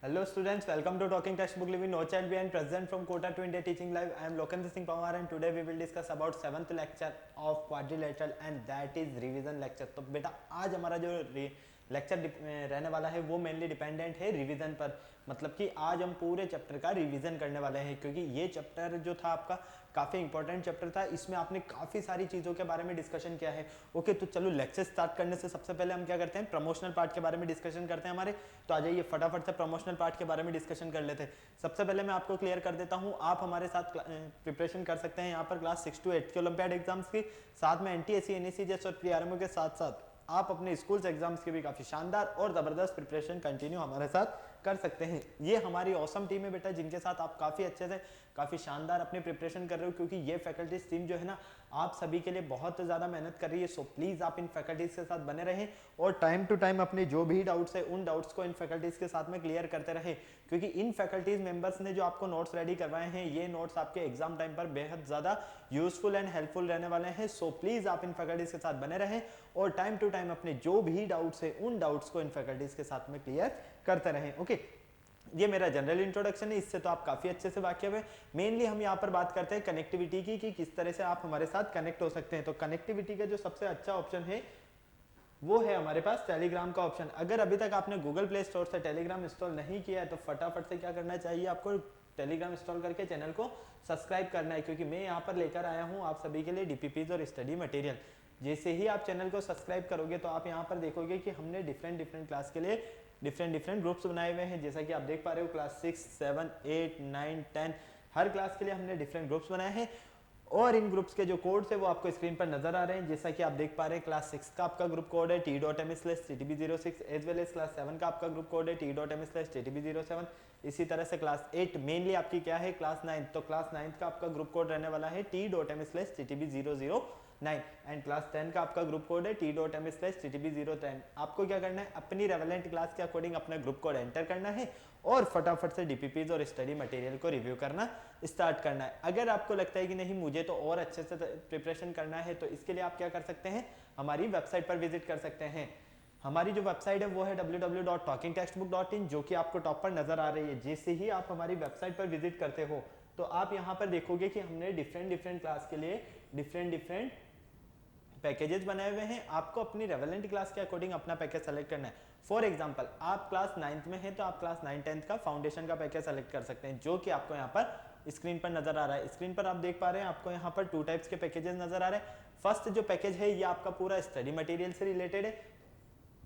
Hello students, welcome to Talking Textbook Living No Child Behind, present from Kota to India Teaching Live. I am Lokendra Singh Pawar and today we will discuss about 7th lecture of quadrilateral and that is revision lecture. तो बेटा आज हमारा जो lecture रहने वाला है वो mainly dependent है रिवीजन पर, मतलब कि आज हम पूरे चैप्टर का रिवीजन करने वाले हैं क्योंकि ये चैप्टर जो था आपका काफ़ी इंपॉर्टेंट चैप्टर था। इसमें आपने काफ़ी सारी चीज़ों के बारे में डिस्कशन किया है। ओके, तो चलो लेक्चर स्टार्ट करने से सबसे पहले हम क्या करते हैं, प्रमोशनल पार्ट के बारे में डिस्कशन करते हैं हमारे। तो आ जाइए फटाफट से प्रमोशनल पार्ट के बारे में डिस्कशन कर लेते हैं। सबसे पहले मैं आपको क्लियर कर देता हूँ, आप हमारे साथ प्रिपरेशन कर सकते हैं यहाँ पर क्लास 6 to 8 के ओलंपियाड एग्जाम्स की, साथ में एनटीएससी एनईसी जैसे और पीआरएमओ के साथ साथ आप अपने स्कूल्स एग्जाम्स की भी काफी शानदार और जबरदस्त प्रिपरेशन कंटिन्यू हमारे साथ कर सकते हैं। ये हमारी ऑसम टीम है बेटा, जिनके साथ आप काफी अच्छे से काफी शानदार अपनी प्रिपरेशन कर रहे हो, क्योंकि ये फैकल्टीज टीम जो है ना आप सभी के लिए बहुत ज्यादा मेहनत कर रही है। सो प्लीज आप इन फैकल्टीज के साथ बने रहें और टाइम टू टाइम अपने जो भी डाउट्स है उन डाउट्स को इन फैकल्टीज के साथ में क्लियर करते रहे, क्योंकि इन फैकल्टीज मेंबर्स ने जो आपको नोट्स रेडी करवाए हैं ये नोट्स आपके एग्जाम टाइम पर बेहद ज्यादा यूजफुल एंड हेल्पफुल रहने वाले हैं। सो प्लीज आप इन फैकल्टीज के साथ बने रहें और टाइम टू टाइम अपने जो भी डाउट्स है उन डाउट्स को इन फैकल्टीज के साथ में क्लियर करते रहें। ओके, ये मेरा जनरल इंट्रोडक्शन है, इससे तो आप काफी अच्छे से वाकिफ है। मेनली हम यहाँ पर बात करते हैं कनेक्टिविटी की कि किस तरह से आप हमारे साथ कनेक्ट हो सकते हैं। तो कनेक्टिविटी का जो सबसे अच्छा ऑप्शन है वो है हमारे पास टेलीग्राम का ऑप्शन। अगर अभी तक आपने गूगल प्ले स्टोर से टेलीग्राम इंस्टॉल नहीं किया है तो फटाफट से क्या करना चाहिए, आपको टेलीग्राम इंस्टॉल करके चैनल को सब्सक्राइब करना है, क्योंकि मैं यहाँ पर लेकर आया हूँ आप सभी के लिए डीपीपीज और स्टडी मटेरियल। जैसे ही आप चैनल को सब्सक्राइब करोगे तो आप यहाँ पर देखोगे कि हमने डिफरेंट क्लास के लिए डिफरेंट ग्रुप्स बनाए हुए हैं। जैसा कि आप देख पा रहे हो क्लास 6, 7, 8, 9, 10 हर क्लास के लिए हमने डिफरेंट ग्रुप्स बनाए हैं और इन ग्रुप्स के जो कोड्स है वो आपको स्क्रीन पर नजर आ रहे हैं। जैसा कि आप देख पा रहे हैं क्लास 6 का आपका ग्रुप कोड है t.m/ttb06 as well as class 7 का आपका ग्रुप कोड है t.m/ttb07। इसी तरह से क्लास 8 मेनली आपकी क्या है क्लास 9, तो क्लास 9 का आपका ग्रुप कोड रहने वाला है t.m/ttb009 एंड क्लास 10 का आपका ग्रुप कोड है t.m/ttb010। आपको क्या करना है, अपनी रेलेवेंट क्लास के अकॉर्डिंग अपना ग्रुप कोड एंटर करना है और फटाफट से डीपीपीज और स्टडी मटेरियल को रिव्यू करना स्टार्ट करना है। अगर आपको लगता है कि नहीं मुझे तो और अच्छे से प्रिपरेशन करना है तो इसके लिए आप क्या कर सकते हैं, हमारी वेबसाइट पर विजिट कर सकते हैं। हमारी जो वेबसाइट है वो है www.talkingtextbook.in, जो कि आपको टॉप पर नजर आ रही है। जैसे ही आप हमारी वेबसाइट पर विजिट करते हो तो आप यहाँ पर देखोगे कि हमने डिफरेंट क्लास के लिए डिफरेंट पैकेजेस बनाए हुए हैं। आपको अपनी रेलेवेंट क्लास के अकॉर्डिंग अपना पैकेज सेलेक्ट करना है। फॉर एग्जांपल आप क्लास 9th में हैं तो आप क्लास 9, 10th का फाउंडेशन का पैकेज सेलेक्ट कर सकते हैं, जो कि आपको यहाँ पर स्क्रीन पर नजर आ रहा है। स्क्रीन पर आप देख पा रहे हैं आपको यहाँ पर 2 टाइप्स के पैकेजेस नजर आ रहे हैं। फर्स्ट जो पैकेज है ये आपका पूरा स्टडी मटेरियल से रिलेटेड है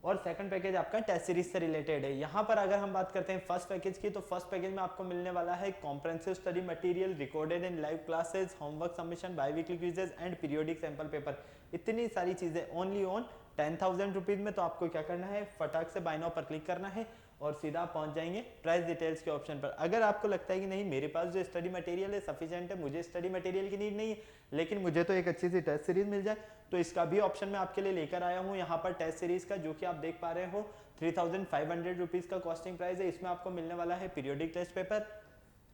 और सेकंड पैकेज आपका टेस्ट सीरीज से रिलेटेड है। यहाँ पर अगर हम बात करते हैं फर्स्ट पैकेज की, तो फर्स्ट पैकेज में आपको मिलने वाला है comprehensive study material, recorded and live classes, homework submission, by-weekly quizzes and periodic sample paper. इतनी सारी चीजें ओनली ऑन 10,000 रुपीज में। तो आपको क्या करना है, फटाक से बाय नाउ पर क्लिक करना है और सीधा पहुंच जाएंगे प्राइस डिटेल्स के ऑप्शन पर। अगर आपको लगता है कि नहीं मेरे पास जो स्टडी मटेरियल है सफिशिएंट है, मुझे स्टडी मटेरियल की नीड नहीं है, लेकिन मुझे तो एक अच्छी सी टेस्ट सीरीज मिल जाए, तो इसका भी ऑप्शन मैं आपके लिए लेकर आया हूं यहाँ पर टेस्ट सीरीज का, जो कि आप देख पा रहे हो 3,500 रुपीज का कॉस्टिंग प्राइस है। इसमें आपको मिलने वाला है periodic test paper,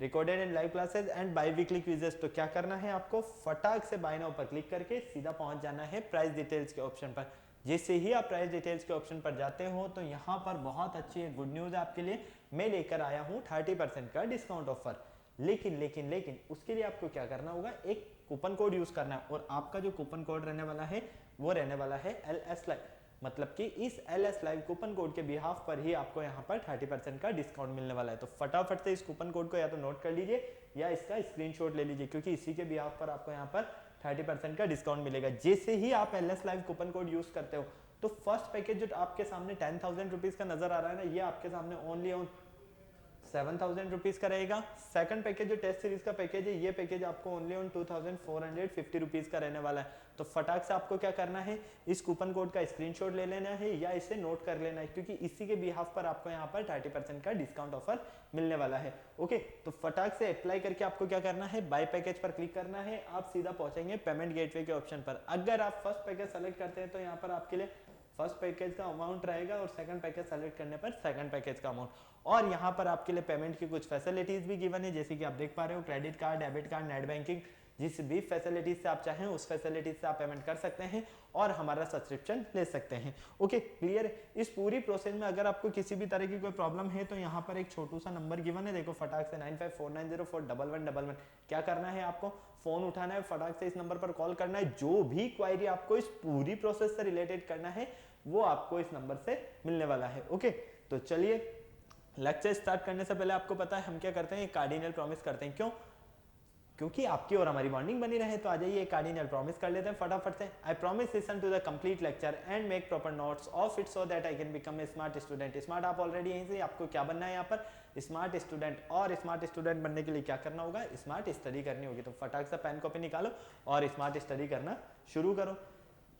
recorded and live classes and biweekly quizzes. तो क्या करना है, आपको फटाक से बाय नाउ पर क्लिक करके सीधा पहुंच जाना है प्राइस डिटेल्स के ऑप्शन पर। जैसे ही आप प्राइस डिटेल्स के ऑप्शन पर जाते हो तो यहाँ पर बहुत अच्छी गुड न्यूज है आपके लिए, मैं लेकर आया हूँ 30% का डिस्काउंट ऑफर। लेकिन उसके लिए आपको क्या करना होगा, एक कूपन कोड यूज करना है और आपका जो कूपन कोड रहने वाला है वो रहने वाला है LS लाइव, मतलब कि इस LS लाइव कूपन कोड के बिहाफ पर ही आपको यहाँ पर 30% का डिस्काउंट मिलने वाला है। तो फटाफट से इस कूपन कोड को या तो नोट कर लीजिए या इसका स्क्रीनशॉट ले लीजिए, क्योंकि इसी के बिहाफ पर आपको यहाँ पर 30% का डिस्काउंट मिलेगा। जैसे ही आप LS live coupon code use करते हो तो फर्स्ट पैकेज जो आपके सामने 10,000 रुपीज का नजर आ रहा है ना, ये आपके सामने ओनली ऑन 7,000 रुपीज का रहेगा। सेकंड पैकेज जो टेस्ट सीरीज का पैकेज है ये पैकेज आपको ओनली ऑन 2,450 रुपीज का रहने वाला है। तो फटाक से आपको क्या करना है, इस कूपन कोड का स्क्रीनशॉट ले लेना है या इसे नोट कर लेना है, क्योंकि इसी के बिहाफ पर आपको यहाँ पर 30% का डिस्काउंट ऑफर मिलने वाला है। ओके, तो फटाक से अप्लाई करके आपको क्या करना है, बाय पैकेज पर क्लिक करना है, आप सीधा पहुंचेंगे पेमेंट गेटवे के ऑप्शन पर। अगर आप फर्स्ट पैकेज सेलेक्ट करते हैं तो यहाँ पर आपके लिए फर्स्ट पैकेज का अमाउंट रहेगा और सेकंड पैकेज सेलेक्ट करने पर सेकंड पैकेज का अमाउंट। और यहाँ पर आपके लिए पेमेंट की कुछ फैसिलिटीज भी गिवन है, जैसे कि आप देख पा रहे हो credit card, debit card, net banking, जिस भी फैसिलिटीज से आप चाहें उस फैसिलिटीज से आप पेमेंट कर सकते हैं और हमारा सब्सक्रिप्शन ले सकते हैं। Okay clear. इस पूरी प्रोसेस में अगर आपको किसी भी तरह की कोई प्रॉब्लम है तो यहाँ पर एक छोटू सा नंबर गिवन है, देखो फटाक से 9549041111। क्या करना है, आपको फोन उठाना है, फटाक से इस नंबर पर कॉल करना है, जो भी क्वायरी आपको इस पूरी प्रोसेस से रिलेटेड करना है वो आपको इस नंबर से मिलने वाला है। ओके तो चलिए लेक्चर स्टार्ट करने से पहले आपको पता है हम क्या करते हैं, कार्डिनल प्रॉमिस करते हैं। क्यों? क्योंकि आपकी और हमारी बॉन्डिंग बनी रहे। तो आ जाइए कार्डिनल प्रॉमिस कर लेते हैं फटाफट से। I promise listen to the complete lecture and make proper notes of it so that I can become a smart student. Smart आप ऑलरेडी यहीं से, आपको क्या बनना है यहाँ पर, स्मार्ट स्टूडेंट। और स्मार्ट स्टूडेंट बनने के लिए क्या करना होगा, स्मार्ट स्टडी करनी होगी। तो फटाक से पेन कॉपी निकालो और स्मार्ट स्टडी करना शुरू करो।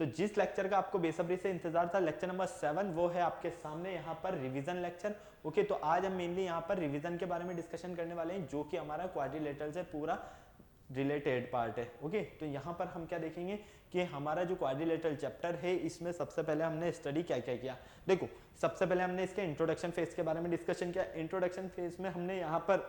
तो जिस लेक्चर का आपको बेसब्री से इंतजार था, लेक्चर नंबर 7, वो है आपके सामने यहाँ पर रिवीजन लेक्चर। ओके तो आज हम मेनली यहाँ पर रिवीजन के बारे में डिस्कशन करने वाले हैं, जो कि हमारा क्वाड्रिलेटरल से पूरा रिलेटेड पार्ट है। ओके तो यहाँ पर हम क्या देखेंगे कि हमारा जो क्वाड्रिलेटरल चैप्टर है इसमें सबसे पहले हमने स्टडी क्या क्या किया। देखो सबसे पहले हमने इसके इंट्रोडक्शन फेज के बारे में डिस्कशन किया। इंट्रोडक्शन फेज में हमने यहाँ पर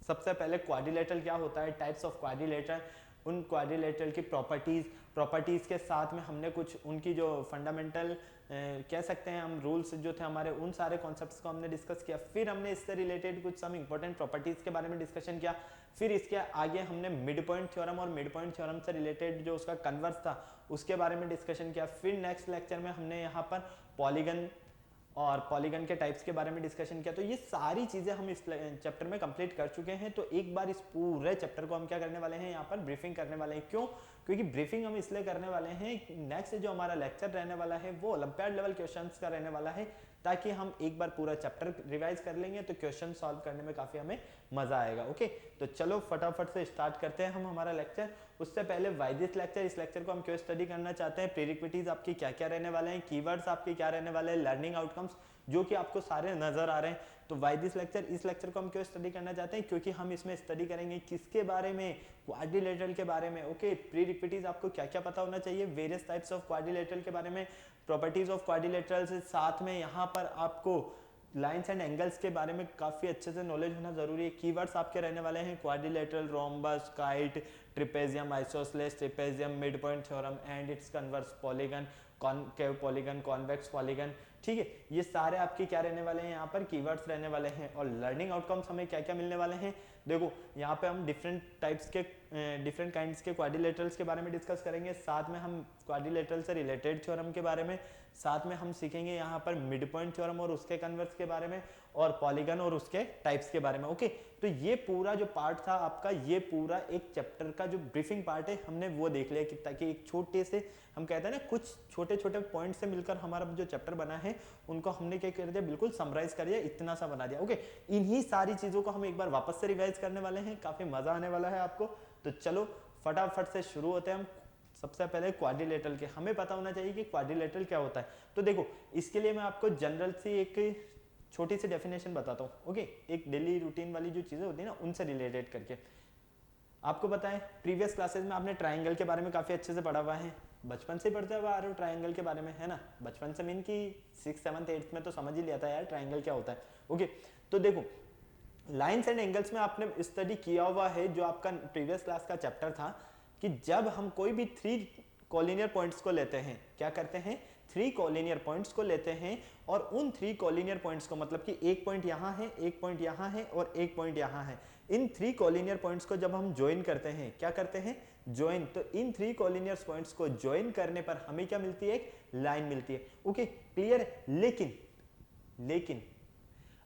सबसे पहले क्वाड्रिलेटरल क्या होता है, टाइप्स ऑफ क्वाड्रिलेटरल, उन क्वाड्रिलेटरल की प्रॉपर्टीज के साथ में हमने कुछ उनकी जो फंडामेंटल कह सकते हैं हम रूल्स जो थे हमारे, उन सारे कॉन्सेप्ट्स को हमने डिस्कस किया। फिर हमने इससे रिलेटेड कुछ सम इंपॉर्टेंट प्रॉपर्टीज के बारे में डिस्कशन किया। फिर इसके आगे हमने मिड पॉइंट थ्योरम और मिड पॉइंट थ्योरम से रिलेटेड जो उसका कन्वर्स था उसके बारे में डिस्कशन किया। फिर नेक्स्ट लेक्चर में हमने यहाँ पर पॉलीगन और पॉलीगन के टाइप्स के बारे में डिस्कशन किया। तो ये सारी चीजें हम इस चैप्टर में कंप्लीट कर चुके हैं। तो एक बार इस पूरे चैप्टर को हम क्या करने वाले हैं, यहाँ पर ब्रीफिंग करने वाले हैं। क्यों? क्योंकि ब्रीफिंग हम इसलिए करने वाले हैं, नेक्स्ट जो हमारा लेक्चर रहने वाला है वो ओलंपियाड लेवल क्वेश्चंस का रहने वाला है, ताकि हम एक बार पूरा चैप्टर रिवाइज कर लेंगे तो क्वेश्चन सॉल्व करने में काफी हमें मजा आएगा। ओके तो चलो फटाफट से स्टार्ट करते हैं हम हमारा लेक्चर। उससे पहले वाई दिस लेक्चर, इस लेक्चर को हम क्यों स्टडी करना चाहते हैं, प्रीरिक्विटीज आपकी क्या क्या रहने वाले हैं, कीवर्ड्स आपके क्या रहने वाले हैं, लर्निंग आउटकम्स जो कि आपको सारे नजर आ रहे हैं। तो वाई दिस लेक्चर, इस लेक्चर को हम क्यों स्टडी करना चाहते हैं, क्योंकि हम इसमें स्टडी करेंगे किसके बारे में, क्वाड्रिलेटरल के बारे में। ओके प्रीरिक्विटीज आपको क्या क्या पता होना चाहिए, वेरियस टाइप्स ऑफ क्वाड्रिलेटरल के बारे में, प्रॉपर्टीज ऑफ क्वाड्रिलेटरल से साथ में यहाँ पर आपको लाइंस एंड एंगल्स के बारे में काफी अच्छे से नॉलेज होना जरूरी है। कीवर्ड्स आपके रहने वाले हैं quadrilateral, rhombus, kite, trapezium, isosceles, trapezium, mid point theorem and it's converse, polygon, concave polygon, convex polygon. ठीक है ये सारे आपके क्या रहने वाले हैं, यहाँ पर कीवर्ड्स रहने वाले हैं। और लर्निंग आउटकम्स हमें क्या क्या मिलने वाले हैं, देखो यहाँ पे हम डिफरेंट टाइप्स के डिफरेंट काइंड्स के क्वाड्रिलेटरल्स के बारे में डिस्कस करेंगे। साथ में हम क्वाड्रिलेटरल से रिलेटेड थ्योरम के बारे में, साथ में हम सीखेंगे यहाँ पर मिड पॉइंट थ्योरम और उसके कन्वर्स के बारे में, और पॉलीगन और उसके टाइप्स के बारे में। ओके तो ये पूरा जो पार्ट था आपका, ये पूरा एक चैप्टर का जो ब्रीफिंग पार्ट है हमने वो देख लिया कि ताकि एक छोटे से, हम कहते हैं ना कुछ छोटे छोटे पॉइंट से मिलकर हमारा जो चैप्टर बना है उनको हमने क्या कर दिया, बिल्कुल समराइज कर दिया, इतना सा बना दिया। ओके इन्हीं सारी चीजों को हम एक बार वापस से रिवाइज करने वाले हैं, काफी मजा आने वाला है आपको। तो चलो फटाफट से शुरू होते हैं हम। सबसे पहले क्वाड्रिलेटरल के हमें पता होना चाहिए कि क्वाड्रिलेटरल क्या होता है। तो देखो इसके लिए मैं आपको जनरल सी एक छोटी सी डेफिनेशन बताता हूँ। ओके एक डेली रूटीन वाली जो चीजें होती है ना उनसे रिलेटेड करके आपको पता है, प्रीवियस क्लासेस में आपने ट्राइंगल के बारे में काफी अच्छे से पढ़ा हुआ है, बचपन से पढ़ते हुए आ रहे हो ट्राइंगल के बारे में, है ना। बचपन से मीन की 6th 7th 8th में तो समझ ही लिया था यार ट्राइंगल क्या होता है। ओके तो देखो लाइंस एंड एंगल्स में आपने स्टडी किया हुआ है, जो आपका प्रीवियस क्लास का चैप्टर था, कि जब हम कोई भी 3 कोलिनियर पॉइंट्स को लेते हैं, क्या करते हैं, 3 कोलिनियर पॉइंट्स को लेते हैं, और उन 3 कोलिनियर पॉइंट्स को, मतलब कि एक पॉइंट यहाँ है, एक पॉइंट यहाँ है और एक पॉइंट यहाँ है, इन 3 कोलिनियर पॉइंट्स को जब हम ज्वाइन करते हैं, क्या करते हैं, ज्वाइन। तो इन 3 कोलिनियर पॉइंट्स को ज्वाइन करने पर हमें क्या मिलती है, एक लाइन मिलती है। ओके क्लियर है। लेकिन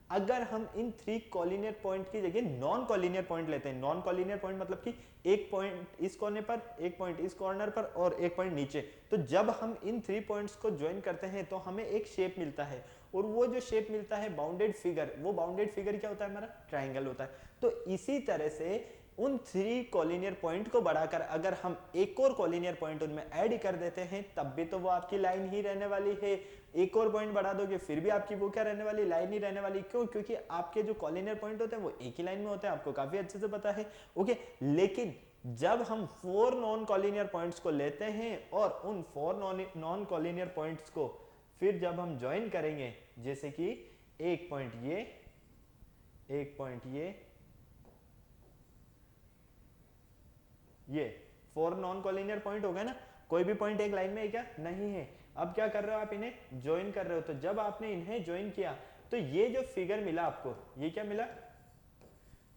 अगर हम इन 3 कोलिनियर पॉइंट की जगह नॉन कोलिनियर पॉइंट लेते हैं, नॉन कोलिनियर पॉइंट मतलब कि एक पॉइंट इस कोने पर, एक पॉइंट इस कॉर्नर पर और एक पॉइंट नीचे, तो जब हम इन 3 पॉइंट्स को ज्वाइन करते हैं तो हमें एक शेप मिलता है, और वो जो शेप मिलता है बाउंडेड फिगर, वो बाउंडेड फिगर क्या होता है, हमारा ट्राइंगल होता है। तो इसी तरह से उन 3 कोलिनियर पॉइंट को बढ़ाकर अगर हम एक और कोलिनियर पॉइंट उनमें ऐड कर देते हैं, तब भी तो वो आपकी लाइन ही रहने वाली है। एक और पॉइंट बढ़ा दोगे फिर भी आपकी वो क्या रहने वाली, लाइन ही रहने वाली। क्यों? क्योंकि आपके जो कोलिनियर पॉइंट होते हैं वो एक ही लाइन में होते हैं, आपको काफी अच्छे से पता है। ओके लेकिन जब हम 4 नॉन कोलिनियर पॉइंट्स को लेते हैं और उन 4 नॉन कोलिनियर पॉइंट्स को फिर जब हम ज्वाइन करेंगे, जैसे कि एक पॉइंट ये, एक पॉइंट ये, ये 4 नॉन कॉलिनियर पॉइंट हो गए ना, कोई भी पॉइंट एक लाइन में है क्या, नहीं है। अब क्या कर रहे हो आप, इन्हें ज्वाइन कर रहे हो, तो जब आपने इन्हें ज्वाइन किया तो ये जो फिगर मिला आपको, ये क्या मिला,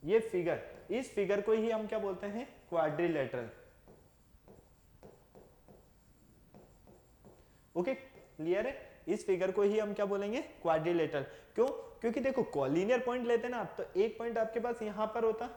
ये फिगर, इस फिगर को ही हम क्या बोलते हैं, क्वाड्रिलेटरल। ओके क्लियर है, इस फिगर को ही हम क्या बोलेंगे, क्वाड्रिलेटरल। क्यों, क्योंकि देखो कॉलिनियर पॉइंट लेते ना आप, तो एक पॉइंट आपके पास यहां पर होता,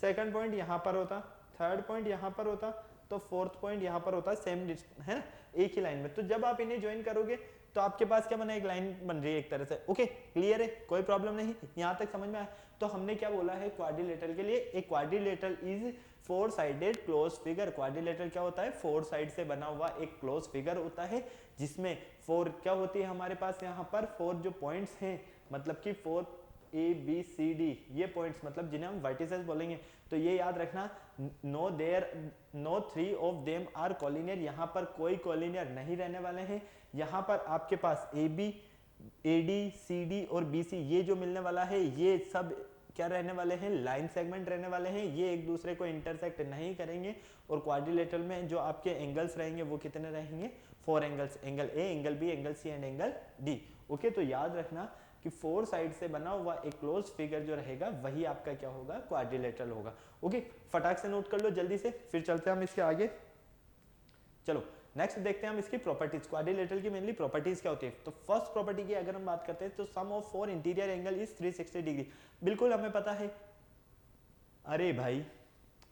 सेकंड पॉइंट यहां पर होता, थर्ड पॉइंट यहां पर होता, तो फोर्थ पॉइंट यहां पर होता, सेम है ना, एक ही लाइन में। तो जब आप इन्हें ज्वाइन करोगे तो आपके पास क्या बना, एक लाइन बन रही है एक तरह से। ओके क्लियर है, कोई प्रॉब्लम नहीं, यहां तक समझ में आया। तो हमने क्या बोला है क्वाड्रिलेटरल के लिए, एक quadrilateral is four sided close figure. Quadrilateral क्या होता है, फोर साइड से बना हुआ एक क्लोज फिगर होता है, जिसमें फोर क्या होती है हमारे पास, यहाँ पर फोर जो पॉइंट्स हैं, मतलब कि four A B C D, ये पॉइंट्स मतलब जिन्हें हम वर्टिसेस बोलेंगे। तो ये याद रखना, no three of them are collinear, यहाँ पर कोई कॉलिनियर नहीं रहने वाले हैं। यहाँ पर आपके पास A B, A D, C D और बी सी, ये जो मिलने वाला है, ये सब क्या रहने वाले हैं, लाइन सेगमेंट रहने वाले हैं, ये एक दूसरे को इंटरसेक्ट नहीं करेंगे। और क्वाड्रिलेटरल में जो आपके एंगल्स रहेंगे वो कितने रहेंगे, 4 angles, angle A, angle B, angle C and angle D. Okay, तो याद रखना कि 4 साइड से बना हुआ एक क्लोज फिगर जो रहेगा वही आपका क्या होगा, क्वाड्रिलेटरल होगा। ओके, फटाक से नोट कर लो जल्दी से, फिर चलते हैं हम इसके आगे। चलो नेक्स्ट देखते हैं हम इसकी प्रॉपर्टीज, क्वाड्रिलेटरल की मेनली प्रॉपर्टीज क्या होती है। तो फर्स्ट प्रॉपर्टी की अगर हम बात करते हैं तो sum of 4 interior angle is 360 degree. बिल्कुल हमें पता है, अरे भाई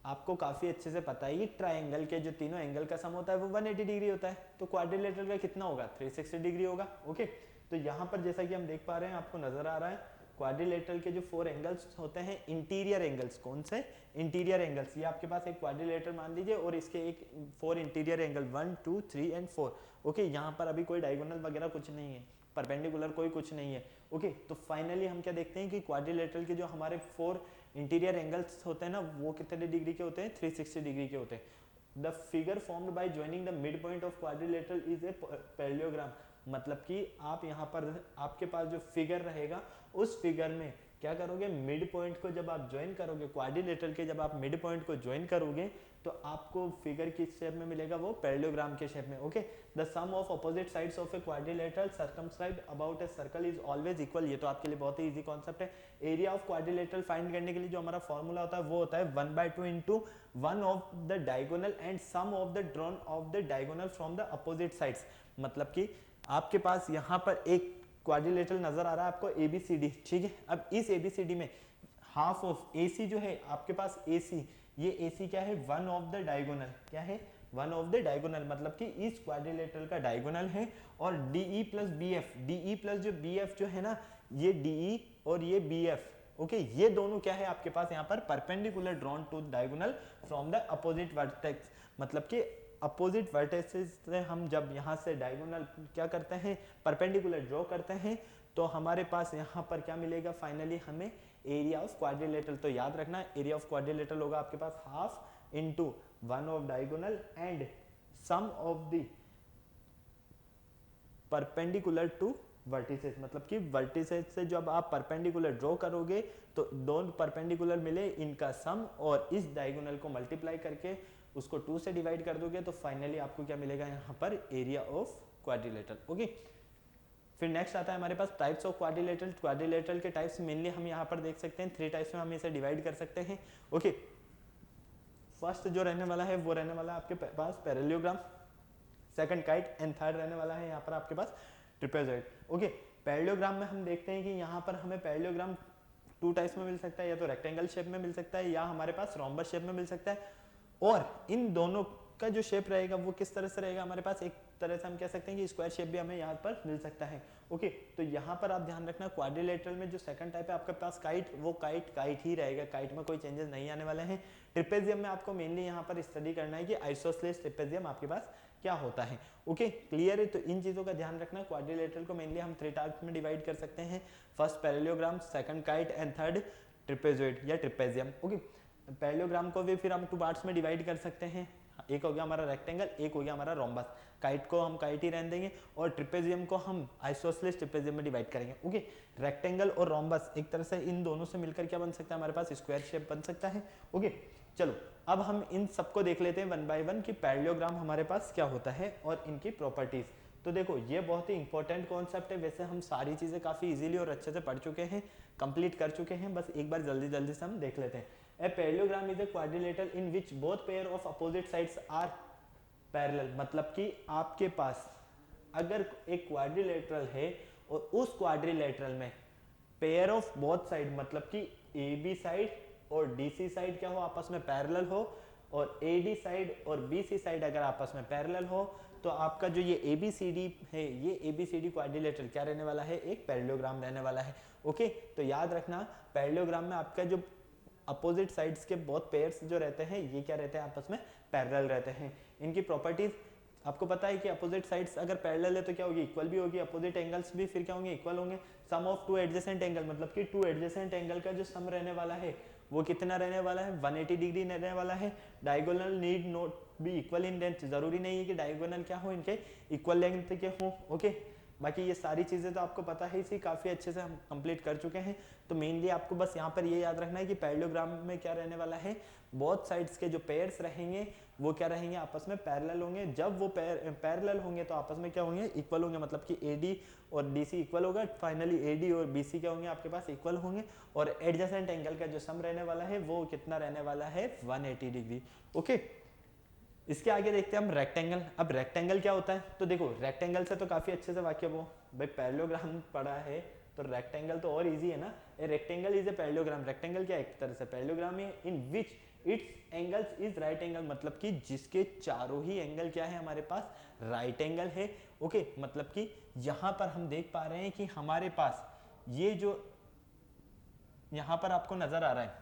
आपको काफी अच्छे से पता है, ये ट्राइंगल के जो तीनों एंगल का सम होता है वो 180 डिग्री होता है, तो क्वाड्रिलेटरल का कितना होगा, 360 डिग्री होगा। ओके, तो यहाँ पर जैसा कि हम देख पा रहे हैं, आपको नजर आ रहा है, क्वाड्रिलेटरल के जो 4 एंगल्स होते हैं इंटीरियर एंगल्स, कौन से इंटीरियर एंगल्स, ये आपके पास एक क्वाड्रिलेटरल मान लीजिए और इसके एक 4 इंटीरियर एंगल 1 2 3 एंड 4। ओके, यहाँ पर अभी कोई डायगोनल वगैरह कुछ नहीं है, परपेंडिकुलर कोई कुछ नहीं है। ओके, तो फाइनली हम क्या देखते हैं कि क्वाड्रिलेटरल के जो हमारे 4 इंटीरियर एंगल्स होते हैं ना, वो कितने डिग्री के होते हैं, 360 डिग्री के होते हैं। The figure formed by joining the mid point of quadrilateral is a parallelogram. मतलब कि आप यहाँ पर आपके पास जो फिगर रहेगा, उस फिगर में क्या करोगे, मिड पॉइंट को जब आप ज्वाइन करोगे, क्वाड्रिलेटरल के जब आप मिड पॉइंट को ज्वाइन करोगे तो आपको फिगर किस शेप में मिलेगा, वो पैरेललोग्राम के शेप में। Okay, the sum of opposite sides of a quadrilateral circumscribed about a circle is always equal. ये तो आपके लिए बहुत ही इजी कॉन्सेप्ट है। एरिया ऑफ क्वाड्रिलेटरल फाइंड करने के लिए जो हमारा फॉर्मूला होता है वो होता है 1/2 into 1 of the diagonal and sum of the drawn of the diagonal from the opposite sides. मतलब कि आपके पास यहाँ पर एक क्वाड्रिलेटरल नजर आ रहा है आपको ABCD, ठीक है। अब इस ABCD में हाफ ऑफ AC जो है आपके पास AC, ये AC क्या है, 1 ऑफ द डायगोनल, क्या है, 1 ऑफ द डायगोनल, मतलब कि इस क्वाड्रिलेटरल का डायगोनल है। और DE plus BF, DE plus जो BF जो है ना, ये DE और ये BF, ओके, ये दोनों क्या है आपके पास यहाँ पर perpendicular drawn to diagonal from the opposite vertex. मतलब कि अपोजिट वर्टेसेस से हम जब यहाँ से डायगोनल क्या करते हैं, परपेंडिकुलर ड्रॉ करते हैं, तो हमारे पास यहाँ पर क्या मिलेगा, फाइनली हमें एरिया ऑफ क्वाड्रिलेटरल। तो याद रखना, एरिया ऑफ क्वाड्रिलेटरल होगा आपके पास half into 1 of diagonal and sum of the perpendicular to vertices. मतलब कि वर्टिसेस से जब आप परपेंडिकुलर ड्रॉ करोगे तो दोनों परपेंडिकुलर मिले, इनका सम, और इस डायगोनल को मल्टीप्लाई करके उसको 2 से डिवाइड कर दोगे तो फाइनली आपको क्या मिलेगा, यहाँ पर एरिया ऑफ क्वाड्रिलेटरल। ओके, फिर नेक्स्ट आता है हमारे पास टाइप्स ऑफ क्वाड्रिलेटरल। क्वाड्रिलेटरल के टाइप्स मेनली हम यहाँ पर देख सकते हैं 3 टाइप्स में हम इसे डिवाइड कर सकते हैं। ओके, फर्स्ट जो रहने वाला है वो रहने वाला है आपके पास parallelogram, second kite and third रहने वाला है यहाँ पर आपके पास ट्रेपेजॉइड। ओके, पैरेललोग्राम में हम देखते हैं कि यहाँ पर हमें पैरेललोग्राम 2 टाइप्स में मिल सकता है, या तो रेक्टेंगल शेप में मिल सकता है या हमारे पास रोम्बस शेप में मिल सकता है। और इन दोनों का जो शेप रहेगा वो किस तरह से रहेगा, हमारे पास एक तरह से हम कह सकते हैं कि स्क्वायर शेप भी हमें यहाँ पर मिल सकता है। ओके, तो यहाँ पर आप ध्यान रखना, क्वाड्रिलेटरल में जो सेकंड टाइप है आपके पास काइट, वो काइट ही रहेगा, काइट में कोई चेंजेस नहीं आने वाले हैं। ट्रेपेजियम में आपको मेनली यहाँ पर स्टडी करना है कि आइसोसेलेस ट्रेपेजियम आपके पास क्या होता है। ओके, क्लियर है, तो इन चीजों का ध्यान रखना। क्वाड्रिलेटरल को मेनली हम 3 टाइप में डिवाइड कर सकते हैं, first parallelogram, second kite and third trapezoid या ट्रेपेजियम। ओके, पैरेललोग्राम को भी फिर हम 2 पार्ट्स में डिवाइड कर सकते हैं, एक हो गया हमारा रेक्टेंगल, एक हो गया हमारा रोम्बस। काइट को हम काइट ही रहने देंगे और ट्रेपेजियम को हम आइसोसेलेस ट्रेपेजियम में डिवाइड करेंगे। ओके, रेक्टेंगल और रोम्बस एक तरह से इन दोनों से मिलकर क्या बन सकता है, हमारे पास स्क्वायर शेप बन सकता है। ओके, चलो अब हम इन सबको देख लेते हैं वन बाय वन कि पैरेललोग्राम हमारे पास क्या होता है और इनकी प्रॉपर्टीज। तो देखो ये बहुत ही इंपॉर्टेंट कॉन्सेप्ट है, वैसे हम सारी चीजें काफी इजीली और अच्छे से पढ़ चुके हैं, कंप्लीट कर चुके हैं, बस एक बार जल्दी जल्दी से हम देख लेते हैं। A parallelogram is a quadrilateral in which both pair of opposite sides are parallel, मतलब कि आपके पास अगर एक क्वाड्रिलेटरल है और उस क्वाड्रिलेटरल में पेयर ऑफ बोथ साइड, मतलब कि ए बी साइड और डी सी साइड क्या हो, आपस में पैरेलल हो, और ए डी साइड और बी सी साइड अगर आपस में पैरेलल हो, तो आपका जो ये ए बी सी डी है, ये A B C D quadrilateral क्या रहने वाला है, एक पैरेललोग्राम रहने वाला है। ओके, तो याद रखना पैरेललोग्राम में आपका जो अपोजिट साइड्स के बहुत पेयर्स जो रहते हैं ये क्या रहते हैं, आपस में पैरेलल रहते हैं। इनकी प्रॉपर्टीज आपको पता है कि अपोजिट साइड्स अगर पैरेलल है तो क्या होगी, इक्वल भी होगी, अपोजिट एंगल्स भी फिर क्या होंगे, इक्वल होंगे। सम ऑफ टू एडजेसेंट एंगल, मतलब कि टू एडजेसेंट एंगल का जो सम रहने वाला है वो कितना रहने वाला है, 180 डिग्री रहने वाला है। Diagonal need not be equal in length, जरूरी नहीं है कि डायगोनल क्या हो इनके इक्वल लेंथ के हो। ओके, बाकी ये सारी चीजें तो आपको पता है, इसी काफी अच्छे से हम कंप्लीट कर चुके हैं। तो मेनली आपको बस यहाँ पर ये याद रखना है कि पैरेललोग्राम में क्या रहने वाला है, बोथ साइड्स के जो पेयर्स रहेंगे वो क्या रहेंगे, आपस में पैरेलल होंगे। जब वो पैरेलल होंगे तो आपस में क्या होंगे, इक्वल होंगे, मतलब कि एडी और डीसी इक्वल होगा। फाइनली एडी और बीसी क्या होंगे आपके पास, इक्वल होंगे। और एडजेसेंट एंगल का जो सम रहने वाला है वो कितना रहने वाला है, 180 डिग्री। ओके, इसके आगे देखते हैं हम रेक्टेंगल। अब रेक्टेंगल क्या होता है, तो देखो रेक्टेंगल से तो काफी अच्छे से वाक्य वो भाई पैरेललोग्राम पढ़ा है तो रेक्टेंगल तो और इजी है ना। A rectangle is a parallelogram, rectangle क्या एक तरह से पैरेललोग्राम है, in which its angles is right angle, मतलब कि जिसके चारों ही एंगल क्या है हमारे पास, राइट एंगल है। ओके, मतलब कि यहां पर हम देख पा रहे हैं कि हमारे पास ये जो यहां पर आपको नजर आ रहा है,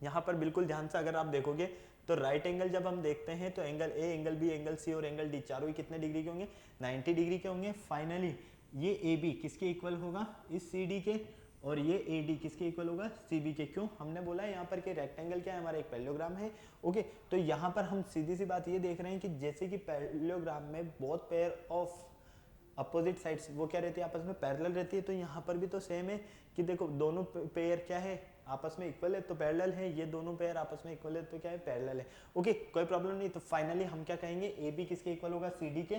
यहां पर बिल्कुल ध्यान से अगर आप देखोगे तो राइट एंगल जब हम देखते हैं तो angle A, angle B, angle C और एंगल डी चारों ही कितने डिग्री के होंगे, 90 डिग्री के होंगे। फाइनली ये ए बी किसके इक्वल होगा, इस सी डी के, और ये ए डी किसके इक्वल होगा, सी बी के। क्यों, हमने बोला है यहाँ पर कि रेक्टेंगल क्या है, हमारा एक पैरेललोग्राम है। ओके, तो यहाँ पर हम सीधी सी बात ये देख रहे हैं कि जैसे कि पैरेललोग्राम में both pair of opposite sides वो क्या रहती है, आपस में पैरेलल रहती है। तो यहाँ पर भी तो सेम है कि देखो दोनों पेयर क्या है, आपस में इक्वल है तो पैरेलल है, ये दोनों पेयर आपस में इक्वल है तो क्या है, पैरेलल है। ओके, कोई प्रॉब्लम नहीं। तो फाइनली हम क्या कहेंगे, ए बी किसके इक्वल होगा, सी डी के,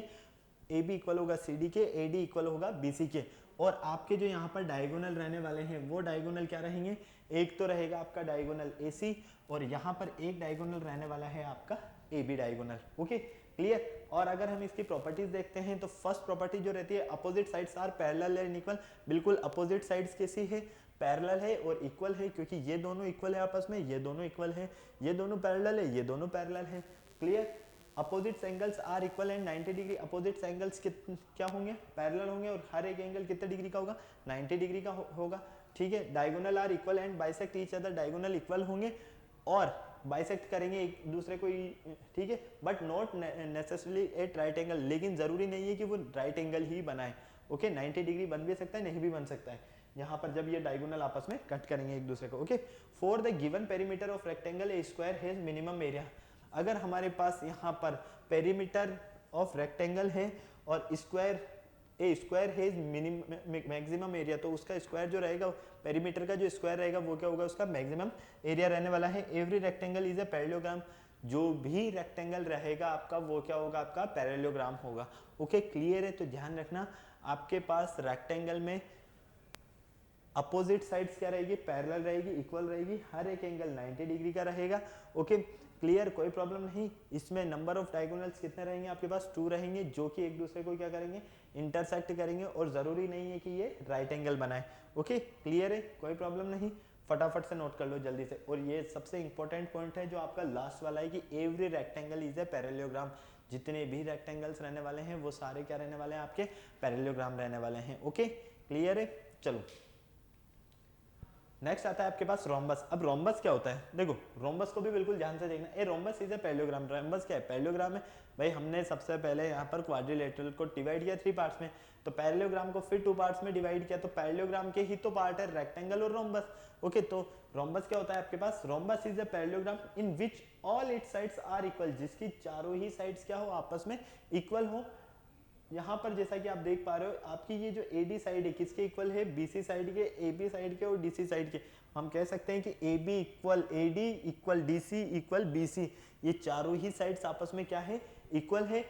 ए बी इक्वल होगा सी डी के, ए डी इक्वल होगा बी सी के। और आपके जो यहाँ पर डायगोनल रहने वाले हैं वो डायगोनल क्या रहेंगे, एक तो रहेगा आपका डायगोनल ए सी, और यहाँ पर एक डायगोनल रहने वाला है आपका A B diagonal. Okay, clear. और अगर हम इसकी प्रॉपर्टीज देखते हैं तो फर्स्ट प्रॉपर्टी जो रहती है, opposite sides are parallel and equal, बिल्कुल अपोजिट साइड्स कैसी है, पैरेलल है और इक्वल है, क्योंकि ये दोनों इक्वल है आपस में, ये दोनों इक्वल है, ये दोनों पैरेलल है, ये दोनों पैरेलल है। Clear. Opposite angles are equal and 90 degree, opposite angles क्या होंगे, पैरेलल होंगे, और हर एक एंगल कितने डिग्री का होगा, 90 डिग्री का होगा। ठीक है, diagonal are equal and bisect each other, diagonal equal होंगे और बाइसेक्ट करेंगे एक दूसरे को, ठीक है, but not necessarily at right angle, लेकिन जरूरी नहीं है कि वो राइट एंगल ही बनाए। ओके, 90 डिग्री बन भी सकता है, नहीं भी बन सकता है, यहाँ पर जब ये डायगोनल आपस में कट करेंगे एक दूसरे को। Okay, for the given perimeter of rectangle A square has minimum area, अगर हमारे पास यहाँ पर पेरीमीटर ऑफ रेक्टेंगल है और square A square has maximum area, तो उसका स्क्वायर जो रहेगा, पेरीमीटर का जो स्क्वायर रहेगा वो क्या होगा, उसका मैक्सिमम एरिया रहने वाला है। Every rectangle is a parallelogram, जो भी रेक्टेंगल रहेगा आपका वो क्या होगा, आपका पैरेललोग्राम होगा। ओके, क्लियर है। तो ध्यान रखना आपके पास रेक्टेंगल में अपोजिट साइड्स क्या रहेगी, पैरेलल रहेगी, इक्वल रहेगी, हर एक एंगल 90 डिग्री का रहेगा। ओके, क्लियर, कोई प्रॉब्लम नहीं। इसमें नंबर ऑफ डायगोनल्स कितने रहेंगे आपके पास, 2 रहेंगे, जो कि एक दूसरे को क्या करेंगे, इंटरसेक्ट करेंगे, और जरूरी नहीं है कि ये राइट एंगल बनाए। ओके, क्लियर है, कोई प्रॉब्लम नहीं, फटाफट से नोट कर लो जल्दी से। और ये सबसे इंपॉर्टेंट पॉइंट है जो आपका लास्ट वाला है कि every rectangle is a parallelogram, जितने भी रेक्टेंगल्स रहने वाले हैं वो सारे क्या रहने वाले हैं, आपके पैरेललोग्राम रहने वाले हैं। ओके, क्लियर है। चलो नेक्स्ट आता है आपके पास रोम्बस। अब रोम्बस क्या होता है, देखो रोम्बस को भी बिल्कुल ध्यान से देखना। A rhombus is a parallelogram, rhombus क्या है, पैरेललोग्राम है। भाई हमने सबसे पहले यहाँ पर क्वाड्रिलेटरल को डिवाइड किया 3 पार्ट्स में, तो पैरेललोग्राम को फिर 2 पार्ट्स में डिवाइड किया, तो पैरेललोग्राम के ही तो पार्ट है रेक्टेंगल और रोम्बस। ओके, तो रोम्बस क्या होता है आपके पास, rhombus is a parallelogram in which all its sides are equal, जिसकी चारों ही साइड्स क्या हो, आपस में इक्वल हो। यहाँ पर जैसा कि आप देख पा रहे हो, आपकी ये जो AD साइड है किसके इक्वल है, BC साइड के, AB साइड के और DC साइड के, हम कह सकते हैं कि A B equal A D equal D C equal B C, ये चारों ही साइड्स आपस में क्या है, इक्वल है।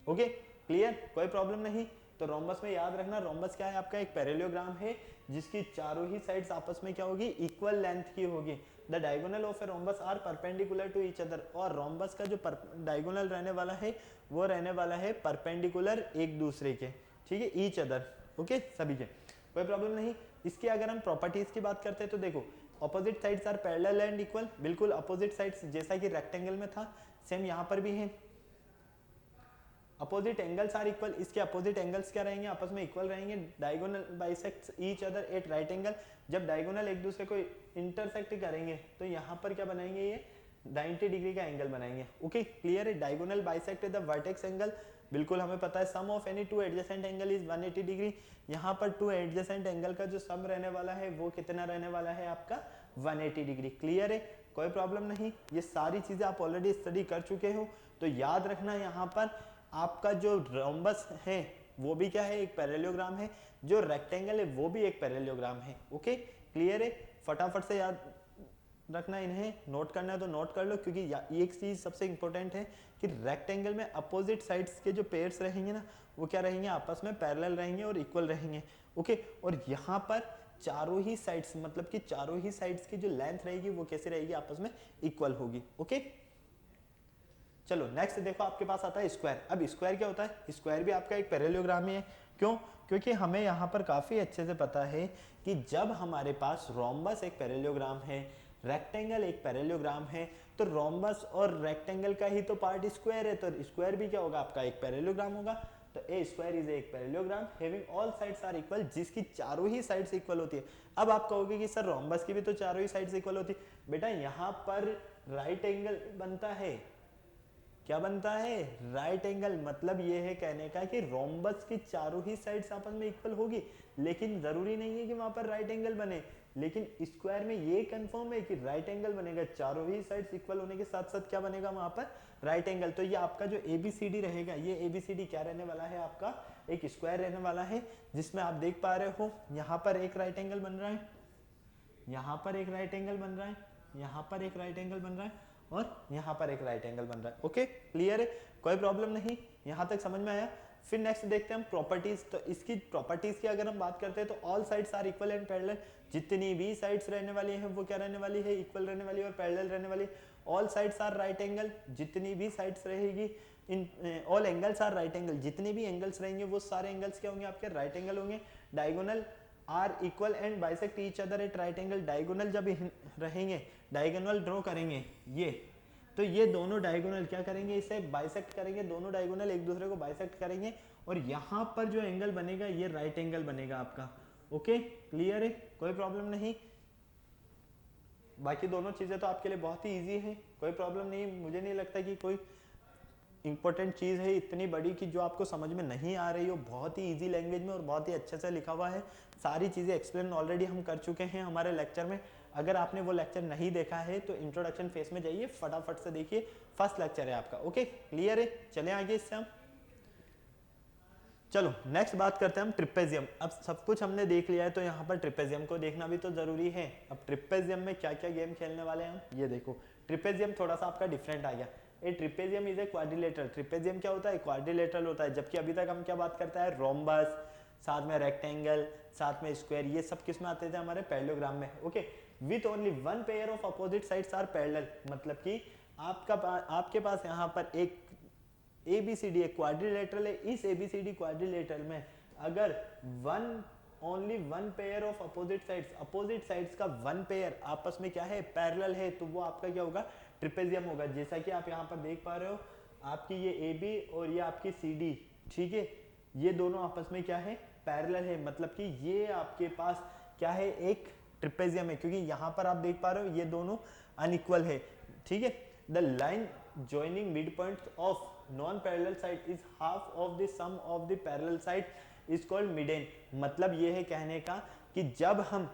ओके क्लियर, कोई प्रॉब्लम नहीं। तो रोम्बस में याद रखना, रोम्बस क्या है आपका, एक पैरेललोग्राम है जिसकी चारों ही साइड्स आपस में क्या होगी, इक्वल लेंथ की होगी। The diagonal of a rhombus are perpendicular to each other, और रोम्बस का जो डायगोनल रहने वाला है वो रहने वाला है परपेंडिकुलर एक दूसरे के, ठीक है, ईच अदर, ओके सभी के, कोई प्रॉब्लम नहीं। इसकी अगर हम प्रॉपर्टीज की बात करते हैं तो देखो, opposite sides are parallel and equal, बिल्कुल अपोजिट साइड्स जैसा कि रेक्टेंगल में था सेम यहाँ पर भी है। अपोजिट एंगल्स आर इक्वल, इसके अपोजिट एंगल्स क्या रहेंगे, आपस में इक्वल रहेंगे। Diagonal bisects each other at right angle, जब डायगोनल एक दूसरे को इंटरसेक्ट करेंगे तो यहाँ पर क्या बनाएंगे, ये 90 डिग्री का एंगल बनाएंगे। ओके क्लियर है, diagonal bisect the vertex angle, बिल्कुल हमें पता है sum of any two adjacent angle is 180 degree. यहाँ पर टू एडजेसेंट एंगल का जो सम रहने वाला है वो कितना रहने वाला है आपका 180 डिग्री। क्लियर है, कोई प्रॉब्लम नहीं, ये सारी चीजें आप ऑलरेडी स्टडी कर चुके हो। तो याद रखना यहाँ पर आपका जो रोम्बस है वो भी क्या है, एक पैरेललोग्राम है, जो रेक्टेंगल है वो भी एक पैरेललोग्राम है। ओके क्लियर है, फटाफट से याद रखना, इन्हें नोट करना है तो नोट कर लो, क्योंकि एक चीज सबसे इंपॉर्टेंट है कि रेक्टेंगल में अपोजिट साइड्स के जो पेयर्स रहेंगे ना वो क्या रहेंगे, आपस में पैरेलल रहेंगे और इक्वल रहेंगे। ओके, और यहाँ पर चारों ही साइड्स, मतलब कि चारों ही साइड्स की जो लेंथ रहेगी वो कैसे रहेगी, आपस में इक्वल होगी। ओके चलो नेक्स्ट देखो, आपके पास आता है स्क्वायर। अब स्क्वायर क्या होता है, स्क्वायर भी आपका एक पैरेललोग्राम ही है। क्यों, क्योंकि हमें यहाँ पर काफी अच्छे से पता है कि जब हमारे पास रोम्बस एक पैरेललोग्राम है, रेक्टेंगल एक पैरेललोग्राम है, तो रोम्बस और रेक्टेंगल का ही तो पार्ट स्क्वायर है, तो स्क्वायर भी क्या होगा, आपका एक पैरेललोग्राम होगा। तो ए स्क्वायर इज एक parallelogram having all sides are equal, जिसकी चारों ही साइड्स इक्वल होती है। अब आप कहोगे कि सर रोम्बस की भी तो चारों ही साइड्स इक्वल होती है। बेटा यहाँ पर राइट एंगल बनता है, क्या बनता है, राइट एंगल। मतलब ये है कहने का कि रोम्बस की चारों ही साइड्स आपस में इक्वल होगी, लेकिन जरूरी नहीं है कि वहां पर राइट एंगल बने। लेकिन स्क्वायर में ये कंफर्म है कि राइट एंगल बनेगा, चारों ही साइड्स इक्वल होने के साथ साथ क्या बनेगा वहां पर, राइट एंगल। तो ये आपका जो एबीसीडी रहेगा, ये एबीसीडी क्या रहने वाला है, आपका एक स्क्वायर रहने वाला है, जिसमें आप देख पा रहे हो यहाँ पर एक राइट एंगल बन रहा है, यहाँ पर एक राइट एंगल बन रहा है, यहाँ पर एक राइट एंगल बन रहा है, और यहाँ पर एक राइट एंगल बन रहा है। ओके क्लियर है, कोई प्रॉब्लम नहीं, यहाँ तक समझ में आया। फिर नेक्स्ट देखते हैं हम प्रॉपर्टीज। तो इसकी प्रॉपर्टीज की अगर हम बात करते हैं तो all sides are equal and parallel, जितनी भी साइड्स रहने वाली है वो क्या रहने वाली है, इक्वल रहने वाली है और पैरेलल रहने वाली है। All sides are right angle, जितनी भी साइड्स रहेगी, in all angles are right angle, जितने भी एंगल्स रहेंगे वो सारे एंगल्स क्या होंगे, आपके राइट एंगल होंगे। Diagonal are equal and bisect each other at right angle, diagonal जब रहेंगे, डायगोनल ड्रॉ करेंगे ये, तो ये दोनों डायगोनल क्या करेंगे, इसे बाइसेक्ट करेंगे, दोनों डायगोनल एक दूसरे को बाइसेक्ट करेंगे, और यहाँ पर जो एंगल बनेगा ये राइट एंगल बनेगा आपका। ओके क्लियर है, कोई प्रॉब्लम नहीं। बाकी दोनों चीजें तो आपके लिए बहुत ही इजी है, कोई प्रॉब्लम नहीं। मुझे नहीं लगता कि कोई इंपॉर्टेंट चीज है इतनी बड़ी कि जो आपको समझ में नहीं आ रही हो। बहुत ही इजी लैंग्वेज में और बहुत ही अच्छे से लिखा हुआ है, सारी चीजें एक्सप्लेन ऑलरेडी हम कर चुके हैं हमारे लेक्चर में। अगर आपने वो लेक्चर नहीं देखा है तो इंट्रोडक्शन फेज में जाइए, फटाफट से देखिए, फर्स्ट लेक्चर है आपका। ओके क्लियर है, चले आगे इससे हम। चलो नेक्स्ट बात करते हैं हम ट्रिपेजियम। अब सब कुछ हमने देख लिया है तो यहाँ पर ट्रिपेजियम को देखना भी तो जरूरी है। अब ट्रिपेजियम में क्या क्या गेम खेलने वाले हैं हम, ये देखो। ट्रिपेजियम थोड़ा सा आपका डिफरेंट आ गया। A trapezium is a quadrilateral. Trapezium क्या होता है, क्वाड्रिलेटरल होता है, जबकि अभी तक हम क्या बात करते हैं, रोम्बस, साथ में रेक्टेंगल, साथ में स्क्वायर, ये सब किस में आते थे, हमारे पैरेललोग्राम में। Okay, with only one pair of opposite sides are parallel, मतलब कि आपके पास यहाँ पर एक ABCD एक क्वाड्रिलेटरल है। इस ABCD क्वाड्रिलेटरल में अगर only one pair of opposite sides का वन पेयर आपस में क्या है, पैरेलल है, तो वो आपका क्या होगा, ट्रिपेजियम होगा। जैसा कि आप यहाँ पर देख पा रहे हो, आपकी ये AB और ये आपकी CD, ठीक है, ये दोनों आपस में क्या है, पैरेलल है, मतलब कि ये आपके पास क्या है, एक ट्रिपेजियम है, क्योंकि यहाँ पर आप देख पा रहे हो ये दोनों अनइक्वल है, ठीक है। The line joining midpoints of non-parallel side is half of the sum of the parallel side is called midline। मतलब ये है कहने का कि जब हम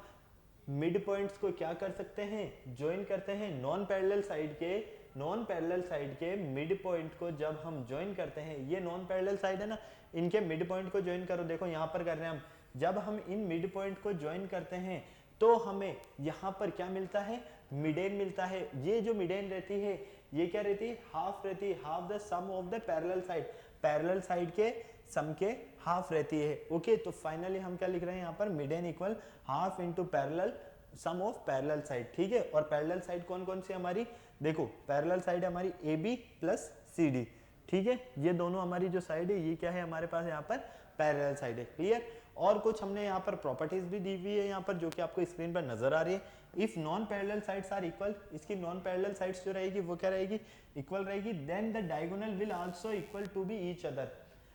मिड पॉइंट्स को क्या कर सकते हैं, ज्वाइन करते हैं, नॉन पैरेलल साइड के मिड पॉइंट को जब हम ज्वाइन करते हैं, ये नॉन पैरेलल साइड है ना, इनके मिड पॉइंट को ज्वाइन करो। देखो यहाँ पर कर रहे हैं हम, जब हम इन मिड पॉइंट को ज्वाइन करते हैं तो हमें यहाँ पर क्या मिलता है, मिडेन मिलता है। ये जो मिडेन रहती है ये क्या रहती है, हाफ रहती है, half the sum of the parallel side, parallel side के सम के हाफ रहती है। ओके, तो फाइनली हम क्या लिख रहे हैं यहाँ पर, median equal half into parallel sum of parallel side. ठीक है, और पैरेलल साइड कौन कौन सी हमारी, देखो पैरेलल साइड है हमारी A B plus C D. ठीक है, ये दोनों हमारी जो साइड है ये क्या है हमारे पास यहाँ पर पैरेलल साइड है। क्लियर, और कुछ हमने यहाँ पर प्रॉपर्टीज भी दी हुई है यहाँ पर जो कि आपको स्क्रीन पर नजर आ रही है। If non parallel sides are equal, इसकी नॉन पैरेलल साइड्स जो रहेगी वो क्या रहेगी, इक्वल रहेगी, then the diagonal will also equal to be each other,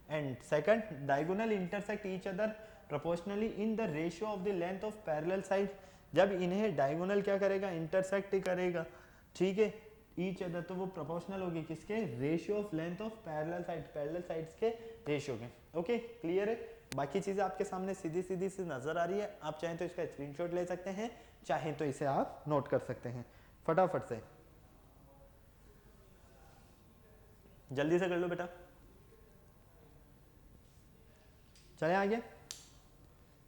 and second diagonal intersect each other proportionally in the ratio of the length of parallel side. जब इन्हें diagonal क्या करेगा, इंटरसेक्ट करेगा, ठीक है, ईच अदर, तो वो प्रोपोर्शनल होगी किसके, ratio of length of parallel side, parallel sides के रेशियो के। ओके, क्लियर है, बाकी चीजें आपके सामने सीधी सीधी से नजर आ रही है। आप चाहें तो इसका स्क्रीनशॉट ले सकते हैं, चाहें तो इसे आप नोट कर सकते हैं फटाफट से, जल्दी से कर लो बेटा। चले आगे,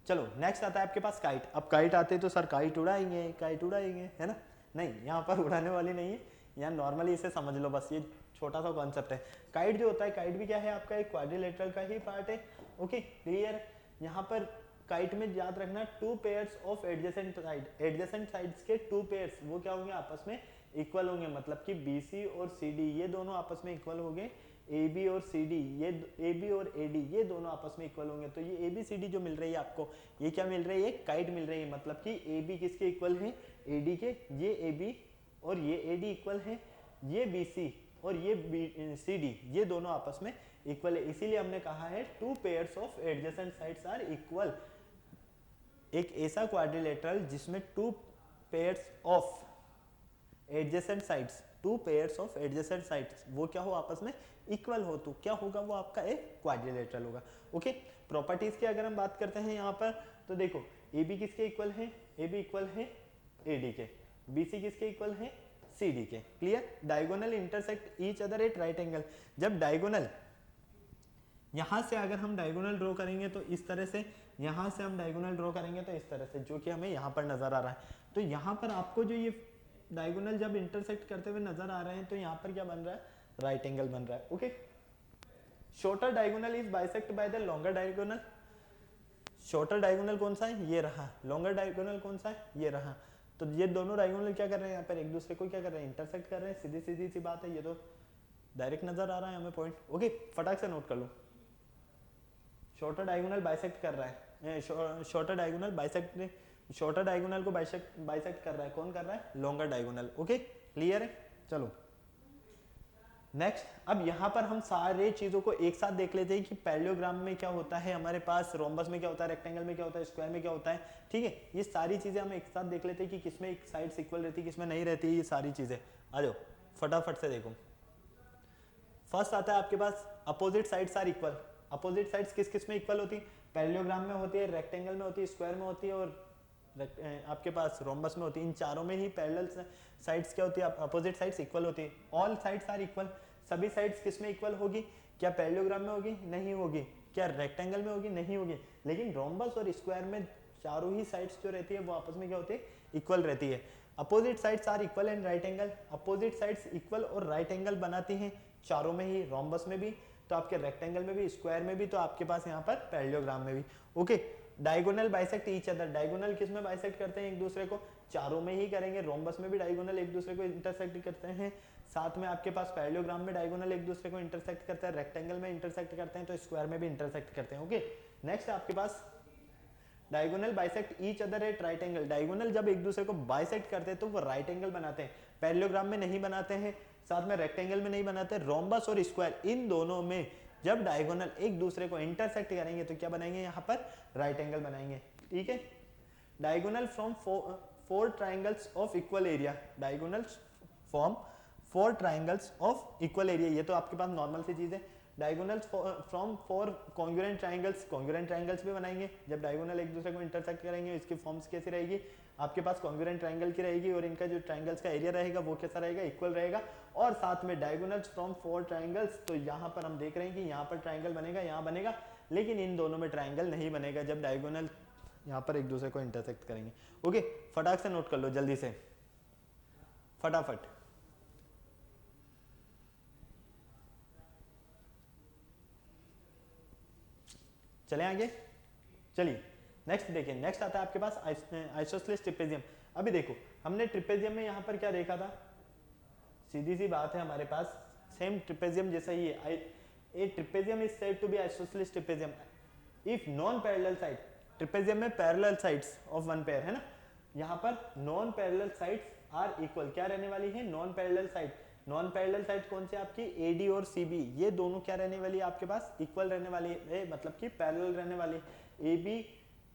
चलो नेक्स्ट आता है आपके पास काइट। अब काइट आते तो सर काइट उड़ाएंगे, काइट उड़ाएंगे, है ना, नहीं यहाँ पर उड़ाने वाली नहीं है, यहाँ नॉर्मली इसे समझ लो बस, ये छोटा सा कॉन्सेप्ट है। काइट जो होता है, काइट भी क्या है आपका एक क्वाड्रिलेटरल का ही पार्ट है। ओके, क्लियर, यहाँ पर काइट में याद रखना to pairs of adjacent side, adjacent sides के टू पेयर्स वो क्या होंगे, आपस में इक्वल होंगे, मतलब कि BC और CD ये दोनों आपस में इक्वल होंगे, AB और CD ये AB और AD ये दोनों आपस में इक्वल होंगे। तो ये ABCD जो मिल रही है आपको, ये क्या मिल रही है, काइट मिल रही है, मतलब कि AB किसके इक्वल है, AD के, ये AB और ये AD इक्वल है, ये BC और ये CD ये दोनों आपस में इक्वल है। इसीलिए हमने कहा है two pairs of adjacent sides are equal. एक ऐसा क्वाड्रिलेटरल जिसमें two pairs of adjacent sides, two pairs of adjacent sides वो क्या हो, आपस में इक्वल हो, तो क्या होगा, वो आपका एक क्वाड्रिलेटरल होगा। ओके, प्रॉपर्टीज की अगर हम बात करते हैं यहाँ पर, तो देखो AB किसके इक्वल है, AB इक्वल है AD के, BC किसके इक्वल है, CD के। Clear, diagonal intersect each other at right angle. जब डायगोनल यहां से अगर हम डायगोनल ड्रॉ करेंगे तो इस तरह से, यहां से हम डायगोनल ड्रॉ करेंगे तो इस तरह से, जो कि हमें यहाँ पर नजर आ रहा है। तो यहाँ पर आपको जो ये डायगोनल जब इंटरसेक्ट करते हुए नजर आ रहे हैं तो यहाँ पर क्या बन रहा है, राइट एंगल बन रहा है। Okay, shorter diagonal is bisect by the longer diagonal. Shorter diagonal कौन सा है, ये रहा, लॉन्गर डायगोनल कौन सा है, ये रहा। तो ये दोनों डायगोनल क्या कर रहे हैं, यहाँ पर एक दूसरे को क्या कर रहे हैं, इंटरसेक्ट कर रहे हैं। सीधी सीधी सी बात है, ये तो डायरेक्ट नजर आ रहा है हमें पॉइंट। ओके, फटाक से नोट कर लो, शॉर्टर डायगोनल बाइसेक्ट कर रहा है, shorter diagonal bisect, shorter diagonal को बाइसेक्ट कर रहा है, कौन कर रहा है, लॉन्गर डायगोनल। ओके, क्लियर है, चलो नेक्स्ट। अब यहाँ पर हम सारे चीजों को एक साथ देख लेते हैं कि पैरेललोग्राम में क्या होता है हमारे पास, रोम्बस में क्या होता है, रेक्टेंगल में क्या होता है, स्क्वायर में क्या होता है। ठीक है, ये सारी चीजें हम एक साथ देख लेते हैं कि किसमें एक साइड्स इक्वल रहती है, किसमें नहीं रहती है, ये सारी चीजें। आ जाओ फटाफट से देखो। फर्स्ट आता है आपके पास opposite sides are equal. Opposite sides किस किस में इक्वल होती है, पैरेललोग्राम में होती है, रेक्टेंगल में होती है, स्क्वायर में होती है और आपके पास रोम्बस में होती है। इन चारों में ही पैरेलल साइड्स क्या होती है, अपोजिट साइड्स इक्वल होती है। ऑल साइड्स आर इक्वल, सभी साइड्स किस में इक्वल होगी, क्या पैरेललोग्राम में होगी, नहीं होगी, क्या रेक्टेंगल में होगी, नहीं होगी, लेकिन रोम्बस और स्क्वायर में चारों ही साइड्स जो रहती है वो आपस में क्या होती है, इक्वल रहती है। Opposite sides are equal and right angle, opposite sides equal और राइट एंगल बनाती हैं चारों में ही, रोम्बस में भी तो आपके रेक्टेंगल में भी, स्क्वायर में भी तो आपके पास यहाँ पर पैरेललोग्राम में भी। Okay, diagonal bisect each other, diagonal किस में बाइसेक्ट करते हैं एक दूसरे को, चारों में ही करेंगे। रोम्बस में भी डायगोनल एक दूसरे को इंटरसेक्ट करते हैं, साथ में आपके पास पैरेललोग्राम में डायगोनल एक दूसरे को इंटरसेक्ट करते हैं, रेक्टेंगल में इंटरसेक्ट करते हैं, तो स्क्वायर में भी इंटरसेक्ट करते हैं। ओके, नेक्स्ट आपके पास diagonal bisect each other at right angle. Diagonal जब एक दूसरे को बाइसेक्ट करते हैं तो वो राइट एंगल बनाते हैं, पैरेललोग्राम में नहीं बनाते हैं, साथ में रेक्टेंगल में नहीं बनाते। रोम्बस और स्क्वायर इन दोनों में जब डायगोनल एक दूसरे को इंटरसेक्ट करेंगे तो क्या बनाएंगे, यहाँ पर राइट एंगल बनाएंगे। ठीक है, diagonal from four triangles of equal area, diagonals from four triangles of equal area, ये तो आपके पास नॉर्मल सी चीज है। Diagonals from four congruent triangles, congruent triangles भी बनाएंगे जब डायगोनल एक दूसरे को इंटरसेक्ट करेंगे। इसकी फॉर्म्स कैसी रहेगी, आपके पास कॉन्ग्रुएंट ट्राइंगल की रहेगी और इनका जो ट्राइंगल्स का एरिया रहेगा वो कैसा रहेगा, इक्वल रहेगा। और साथ में डायगोनल्स फ्रॉम फोर ट्राइंगल्स, तो यहाँ पर हम देख रहे हैं कि यहाँ पर ट्राइंगल बनेगा, यहाँ बनेगा, लेकिन इन दोनों में ट्राइंगल नहीं बनेगा जब डायगोनल यहाँ पर एक दूसरे को इंटरसेक्ट करेंगे। ओके, फटाक से नोट कर लो जल्दी से, फटाफट। चले आगे, चलिए नेक्स्ट देखिए। नेक्स्ट आता है आपके पास आइसोसेलेस ट्रिपेजियम। अभी देखो हमने ट्रिपेजियम में यहाँ पर क्या देखा था, सीधी सी बात है हमारे पास सेम ट्रिपेजियम जैसा ही है। A trapezium is said to be isosceles trapezium if non parallel side, trapezium में parallel sides of one pair है ना, यहाँ पर non parallel sides are equal, क्या रहने वाली है, non parallel side. Non parallel side कौन से आपकी, एडी और सीबी, ये दोनों क्या रहने वाली है आपके पास, इक्वल रहने वाली है, मतलब कि पैरेलल रहने वाली है। ए बी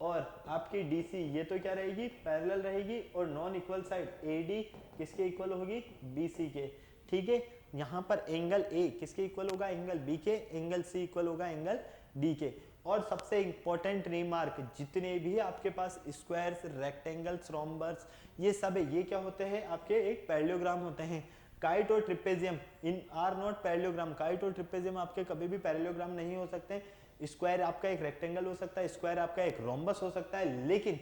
और आपकी डी सी ये तो क्या रहेगी, पैरेलल रहेगी, और non equal side A D किसके इक्वल होगी, बी सी के। ठीक है, यहाँ पर एंगल ए किसके इक्वल होगा, एंगल बी के, एंगल सी इक्वल होगा एंगल डी के। और सबसे इंपॉर्टेंट रिमार्क, जितने भी आपके पास स्क्वायर्स, रेक्टेंगल्स, रोम्बस, ये सब है, ये क्या होते हैं आपके एक पैरेललोग्राम होते हैं। काइट और trapezium in are not parallelogram, kite और ट्रिपेजियम आपके कभी भी पैरेललोग्राम नहीं हो सकते। स्क्वायर आपका एक रेक्टेंगल हो सकता है, स्क्वायर आपका एक रोम्बस हो सकता है, लेकिन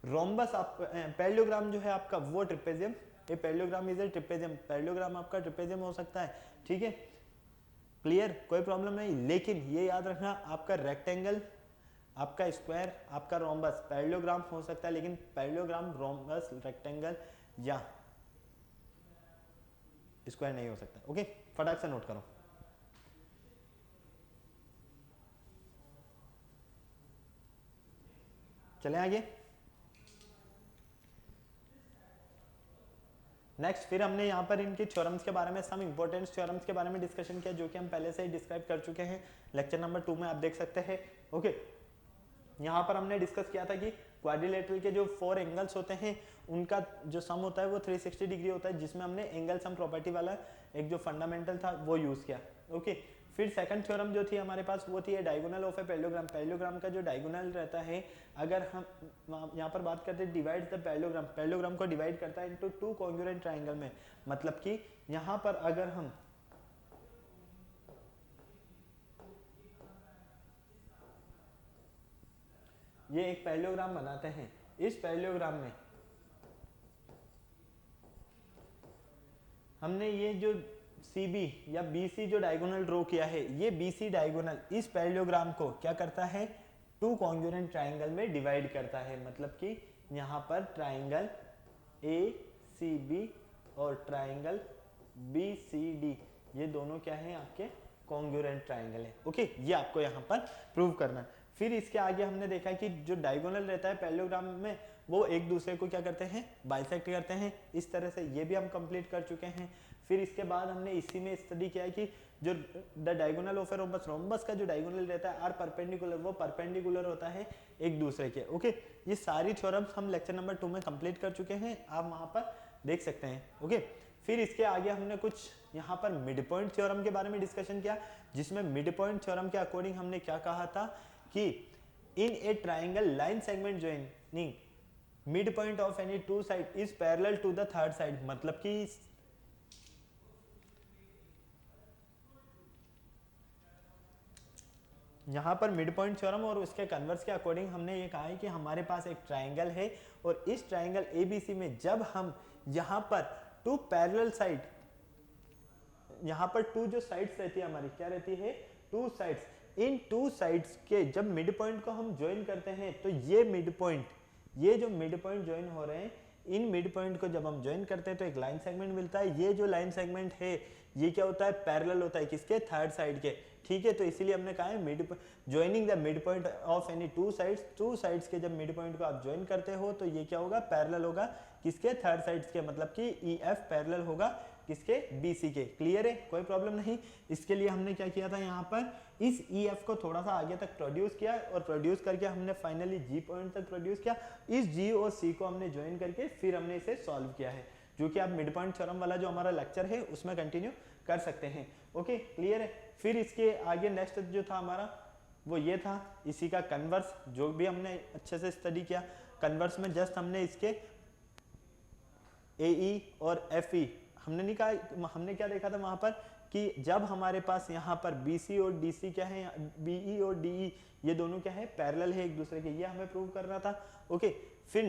रोम्बस आप पैरेललोग्राम जो है आपका वो ट्रिपेजियम, ये parallelogram is A trapezium, parallelogram आपका ट्रिपेजियम हो सकता है। ठीक है, क्लियर, कोई प्रॉब्लम नहीं। लेकिन ये याद रखना, आपका रेक्टेंगल, आपका स्क्वायर, आपका रोम्बस पैरेललोग्राम हो सकता है, लेकिन पैरेललोग्राम, रोम्बस, रेक्टेंगल या स्क्वायर नहीं हो सकता। ओके, फटाक से नोट करो। चले आगे। नेक्स्ट फिर हमने यहाँ पर इनके थ्योरम्स के बारे में, सम इंपॉर्टेंट थ्योरम्स के बारे में डिस्कशन किया, जो कि हम पहले से ही डिस्क्राइब कर चुके हैं लेक्चर नंबर 2 में, आप देख सकते हैं। ओके, यहाँ पर हमने डिस्कस किया था कि क्वाड्रिलेटरल के जो 4 एंगल्स होते हैं उनका जो सम होता है वो 360 डिग्री होता है, जिसमें हमने एंगल सम प्रॉपर्टी वाला एक जो फंडामेंटल था वो यूज किया। ओके, फिर सेकंड थ्योरम जो थी हमारे पास वो थी diagonal of a parallelogram. Parallelogram का जो डायगोनल रहता है, अगर हम यहाँ पर बात करते हैं डिवाइड द पैरेललोग्राम, पैरेललोग्राम को डिवाइड करता है इनटू 2 कॉन्ग्रुएंट ट्रायंगल में। मतलब कि यहाँ पर अगर हम ये एक पैरेललोग्राम बनाते हैं, इस पैरेललोग्राम में हमने ये जो CB या BC जो डायगोनल ड्रॉ किया है, ये BC डायगोनल इस पैरेललोग्राम को क्या करता है, 2 कॉन्ग्रुएंट ट्रायंगल में डिवाइड करता है। मतलब कि यहाँ पर ट्रायंगल ACB और ट्रायंगल BCD ये दोनों क्या है आपके कॉन्ग्रुएंट ट्रायंगल है। ओके, ये आपको यहाँ पर प्रूव करना है। फिर इसके आगे हमने देखा कि जो डायगोनल रहता है पैरेललोग्राम में वो एक दूसरे को क्या करते हैं, बाइसेक्ट करते हैं, इस तरह से ये भी हम कंप्लीट कर चुके हैं। फिर इसके बाद हमने इसी में स्टडी किया है कि जो the diagonal of a rhombus, rhombus का जो डायगोनल रहता है आर परपेंडिकुलर, वो परपेंडिकुलर होता है एक दूसरे के। ओके, ये सारी थ्योरम्स हम लेक्चर नंबर 2 में कंप्लीट कर चुके हैं, आप वहां पर देख सकते हैं। ओके, फिर इसके आगे हमने कुछ यहाँ पर मिड पॉइंट थ्योरम के बारे में डिस्कशन किया, जिसमें मिड पॉइंट थ्योरम के अकॉर्डिंग हमने क्या कहा था कि in a triangle line segment joining mid point of any 2 side is parallel to the third side. मतलब कि यहाँ पर मिड पॉइंट थ्योरम और उसके कन्वर्स के अकॉर्डिंग हमने ये कहा है कि हमारे पास एक ट्राइंगल है, और इस ट्राइंगल ABC में जब हम यहाँ पर 2 पैरेलल साइड, यहाँ पर 2 जो साइड्स रहती है हमारी, क्या रहती है, 2 साइड्स, इन 2 साइड्स के जब मिड पॉइंट को हम ज्वाइन करते हैं तो ये मिड पॉइंट, ये जो मिड पॉइंट ज्वाइन हो रहे हैं, इन मिड पॉइंट को जब हम ज्वाइन करते हैं तो एक लाइन सेगमेंट मिलता है। ये जो लाइन सेगमेंट है ये क्या होता है, पैरेलल होता है किसके, थर्ड साइड के। ठीक है, तो इसीलिए हमने कहा है mid joining the mid point of any 2 sides, 2 sides के जब मिड पॉइंट को आप ज्वाइन करते हो तो ये क्या होगा, पैरेलल होगा किसके, थर्ड साइड्स के। मतलब कि EF पैरेलल होगा किसके, BC के। क्लियर है, कोई प्रॉब्लम नहीं। इसके लिए हमने क्या किया था, यहाँ पर इस EF को थोड़ा सा आगे तक प्रोड्यूस किया, और प्रोड्यूस करके हमने फाइनली G पॉइंट तक प्रोड्यूस किया। इस G और C को हमने ज्वाइन करके फिर हमने इसे सॉल्व किया है, जो कि आप मिड पॉइंट थ्योरम वाला जो हमारा लेक्चर है उसमें कंटिन्यू कर सकते हैं। ओके, क्लियर है। फिर इसके आगे नेक्स्ट जो था हमारा वो ये था इसी का कन्वर्स, जो भी हमने अच्छे से स्टडी किया। कन्वर्स में जस्ट हमने इसके AE और FE हमने नहीं कहा, हमने क्या देखा था वहां पर कि जब हमारे पास यहाँ पर BC और DC क्या है, BE और DE ये दोनों क्या है, पैरेलल है एक दूसरे के, ये हमें प्रूव करना था। ओके, फिर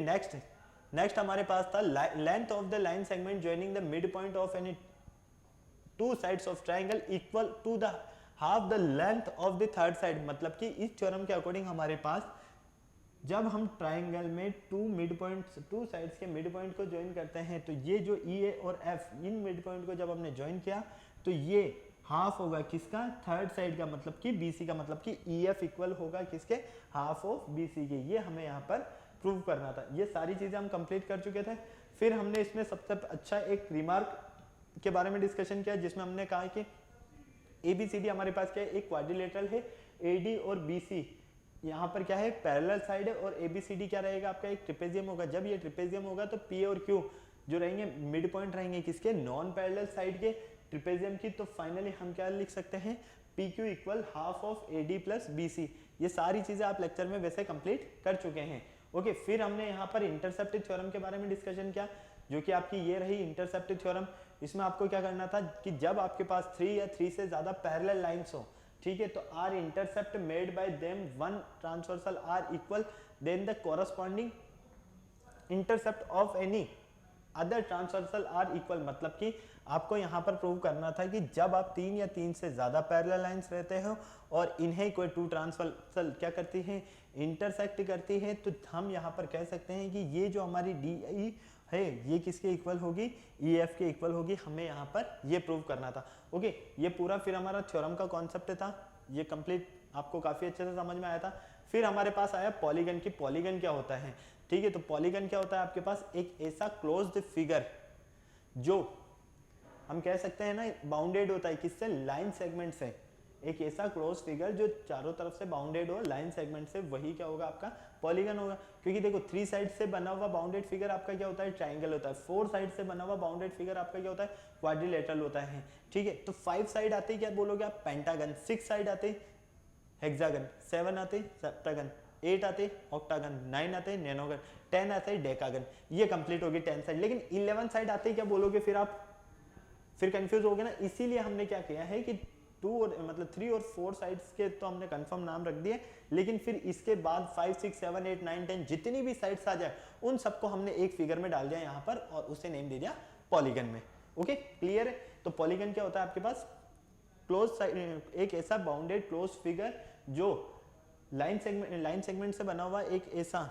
नेक्स्ट हमारे पास था length of the line segment joining the mid point of any two sides of triangle equal to the half the length of the third side. मतलब कि इस थ्योरम के अकॉर्डिंग हमारे पास जब हम ट्राइंगल में टू साइड्स के मिड पॉइंट को ज्वाइन करते हैं तो ये जो EA और F इन मिड पॉइंट को जब हमने ज्वाइन किया तो ये हाफ होगा किसका, थर्ड साइड का, मतलब कि BC का, मतलब कि EF इक्वल होगा किसके, हाफ ऑफ BC के। ये हमें यहाँ पर प्रूव करना था। ये सारी चीजें हम कंप्लीट कर चुके थे। फिर हमने इसमें सबसे अच्छा एक रिमार्क के बारे में डिस्कशन किया जिसमें हमने कहा कि ABCD हमारे पास क्या है, एक क्वाड्रिलेटरल है, AD और BC यहाँ पर क्या है, पैरेलल साइड है, और ABCD क्या रहेगा आपका, एक ट्रिपेजियम होगा। जब ये ट्रिपेजियम होगा तो P और Q जो रहेंगे मिड पॉइंट रहेंगे किसके, नॉन पैरेलल साइड के ट्रिपेजियम की। तो फाइनली हम क्या लिख सकते हैं, PQ equal half of AD plus BC। ये सारी चीजें आप लेक्चर में वैसे कंप्लीट कर चुके हैं। ओके, फिर हमने यहाँ पर इंटरसेप्टेड थ्योरम के बारे में डिस्कशन किया जो कि आपकी ये रही इंटरसेप्टेड थ्योरम। इसमें आपको क्या करना था कि जब आपके पास 3 या 3 से ज्यादा पैरेलल लाइंस हो, ठीक है, तो are intercept made by them one transversal are equal then the corresponding intercept of any other transversal are equal. मतलब कि आपको यहाँ पर प्रूव करना था कि जब आप 3 या 3 से ज्यादा पैरेलल लाइंस रहते हो और इन्हें कोई टू ट्रांसवर्सल क्या करती है, इंटरसेक्ट करती है, तो हम यहाँ पर कह सकते हैं कि ये जो हमारी DE है ये किसके इक्वल होगी, EF के इक्वल होगी। हमें यहाँ पर ये प्रूव करना था। ओके, ये पूरा फिर हमारा थ्योरम का कॉन्सेप्ट था, ये कंप्लीट आपको काफी अच्छे से समझ में आया था। फिर हमारे पास आया पॉलीगन की, पॉलीगन क्या होता है, ठीक है। तो पॉलीगन क्या होता है, आपके पास एक ऐसा क्लोज्ड फिगर जो हम कह सकते हैं ना बाउंडेड होता है किससे, लाइन सेगमेंट से। एक ऐसा क्लोज फिगर जो चारों तरफ से बाउंडेड हो लाइन सेगमेंट से, वही क्या होगा आपका पॉलीगन होगा। क्योंकि देखो 3 साइड से बना हुआ बाउंडेड फिगर आपका क्या होता है, ट्रायंगल होता है। 4 साइड से बना हुआ बाउंडेड फिगर आपका क्या होता है, क्वाड्रिलेटरल होता है, ठीक है। तो 5 साइड आते ही क्या बोलोगे आप, पेंटागन। 6 साइड आते हेक्सागन, 7 आते सेप्टागन, 8 आते ऑक्टागन, 9 आते नैनोगन, 10 आते डेकागन। ये कंप्लीट होगी 10 साइड। लेकिन 11 साइड आते क्या बोलोगे फिर आप, फिर कंफ्यूज हो गए ना। इसीलिए हमने क्या किया है कि 2 और मतलब 3 और 4 साइड्स के तो हमने कंफर्म नाम रख दिए, लेकिन फिर इसके बाद 5, 6, 7, 8, 9, 10 जितनी भी साइड्स आ जाए उन सबको हमने एक फिगर में डाल दिया यहाँ पर और उसे नेम दे दिया पॉलीगन में। ओके, क्लियर है। तो पॉलीगन क्या होता है आपके पास, क्लोज एक ऐसा बाउंडेड क्लोज फिगर जो लाइन सेगमेंट से बना हुआ एक ऐसा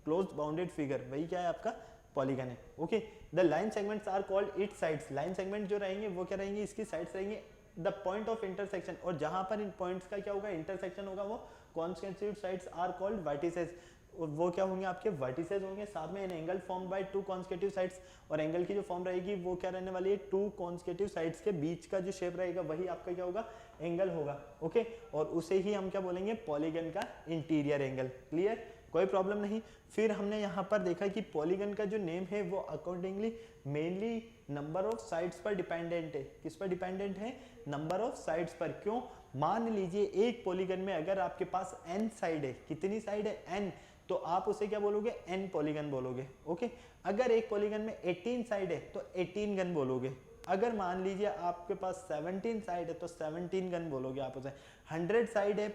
क्लोज बाउंडेड फिगर, वही क्या है आपका पॉलीगन है। Okay, the line segments are called it sides. Line segment जो रहेंगे वो क्या रहेंगे, इसकी साइड्स रहेंगे द पॉइंट ऑफ इंटरसेक्शन। और जहां पर इन पॉइंट्स का क्या होगा, इंटरसेक्शन होगा, वो constitute sides are called vertices. वो क्या होंगे आपके वर्टिसेस होंगे। साथ में an angle form by 2 constitute sides, और एंगल की जो फॉर्म रहेगी वो क्या रहने वाली है, 2 कॉन्स्टिट्यूट साइड्स के बीच का जो शेप रहेगा वही आपका क्या होगा, एंगल होगा। ओके, और उसे ही हम क्या बोलेंगे, पॉलीगन का इंटीरियर एंगल। क्लियर, कोई प्रॉब्लम नहीं। फिर हमने यहाँ पर देखा कि पॉलीगन का जो नेम है वो accordingly mainly number of sides पर डिपेंडेंट है। किस पर डिपेंडेंट है, नंबर ऑफ साइड्स पर। क्यों, मान लीजिए एक पॉलीगन में अगर आपके पास n साइड है, कितनी साइड है, n, तो आप उसे क्या बोलोगे, n पॉलीगन बोलोगे। ओके, अगर एक पॉलीगन में 18 साइड है तो 18 गन बोलोगे। अगर मान लीजिए आपके पास 17 साइड है तो 17 गन बोलोगे आप उसे। 100 साइड है